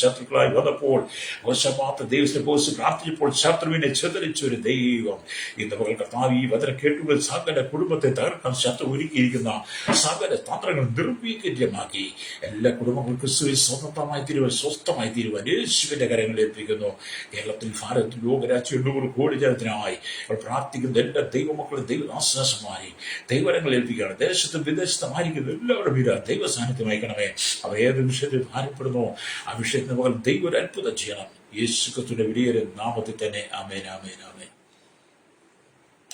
ശത്രുക്കളായി വന്നപ്പോൾ യഹോശാഫാത്ത് ദൈവത്തെ കുറിച്ച് പ്രാർത്ഥിച്ചപ്പോൾ ശത്രുവിനെ ചിതറിച്ച ഒരു ദൈവം ഇന്ന് പകൽ കർത്താവ് ഈ വചനം കേട്ടുകൊണ്ട് സകല കുടുംബത്തെ തകർക്കാൻ ശത്രു ഒരുക്കിയിരിക്കുന്ന സകല തന്ത്രങ്ങൾ നിർവീര്യമാക്കി എല്ലാ കുടുംബങ്ങളും ക്രിസ്തുവിൽ സ്വസ്ഥമായി തീരുവാൻ യേശുവിന്റെ കരങ്ങളിൽ ഏൽപ്പിക്കുന്നു. കേരളത്തിൽ, ഭാരതത്തിൽ, ലോകരാജ്യം 800 കോടി ജനത്തിനായി പ്രാർത്ഥിക്കുന്ന എല്ലാ ദൈവമക്കളും ദൈവദാസന്മാരെയും ദൈവരങ്ങൾ ഏൽപ്പിക്കുകയാണ്. ദേശത്തും വിദേശത്തുമായിരിക്കുന്ന എല്ലാവരുടെ പേര് ദൈവ സാന്നിധ്യം അയക്കണമേ. അവ ഏത് വിഷയത്തിൽ ഭാരപ്പെടുന്നോ ആ വിഷയത്തിന് പകരം ദൈവം ഒരു അത്ഭുതം ചെയ്യണം. യേശു ക്രിസ്തുവിന്റെ വലിയ നാമത്തിൽ തന്നെ. ആമേൻ, ആമേൻ, ആമേൻ.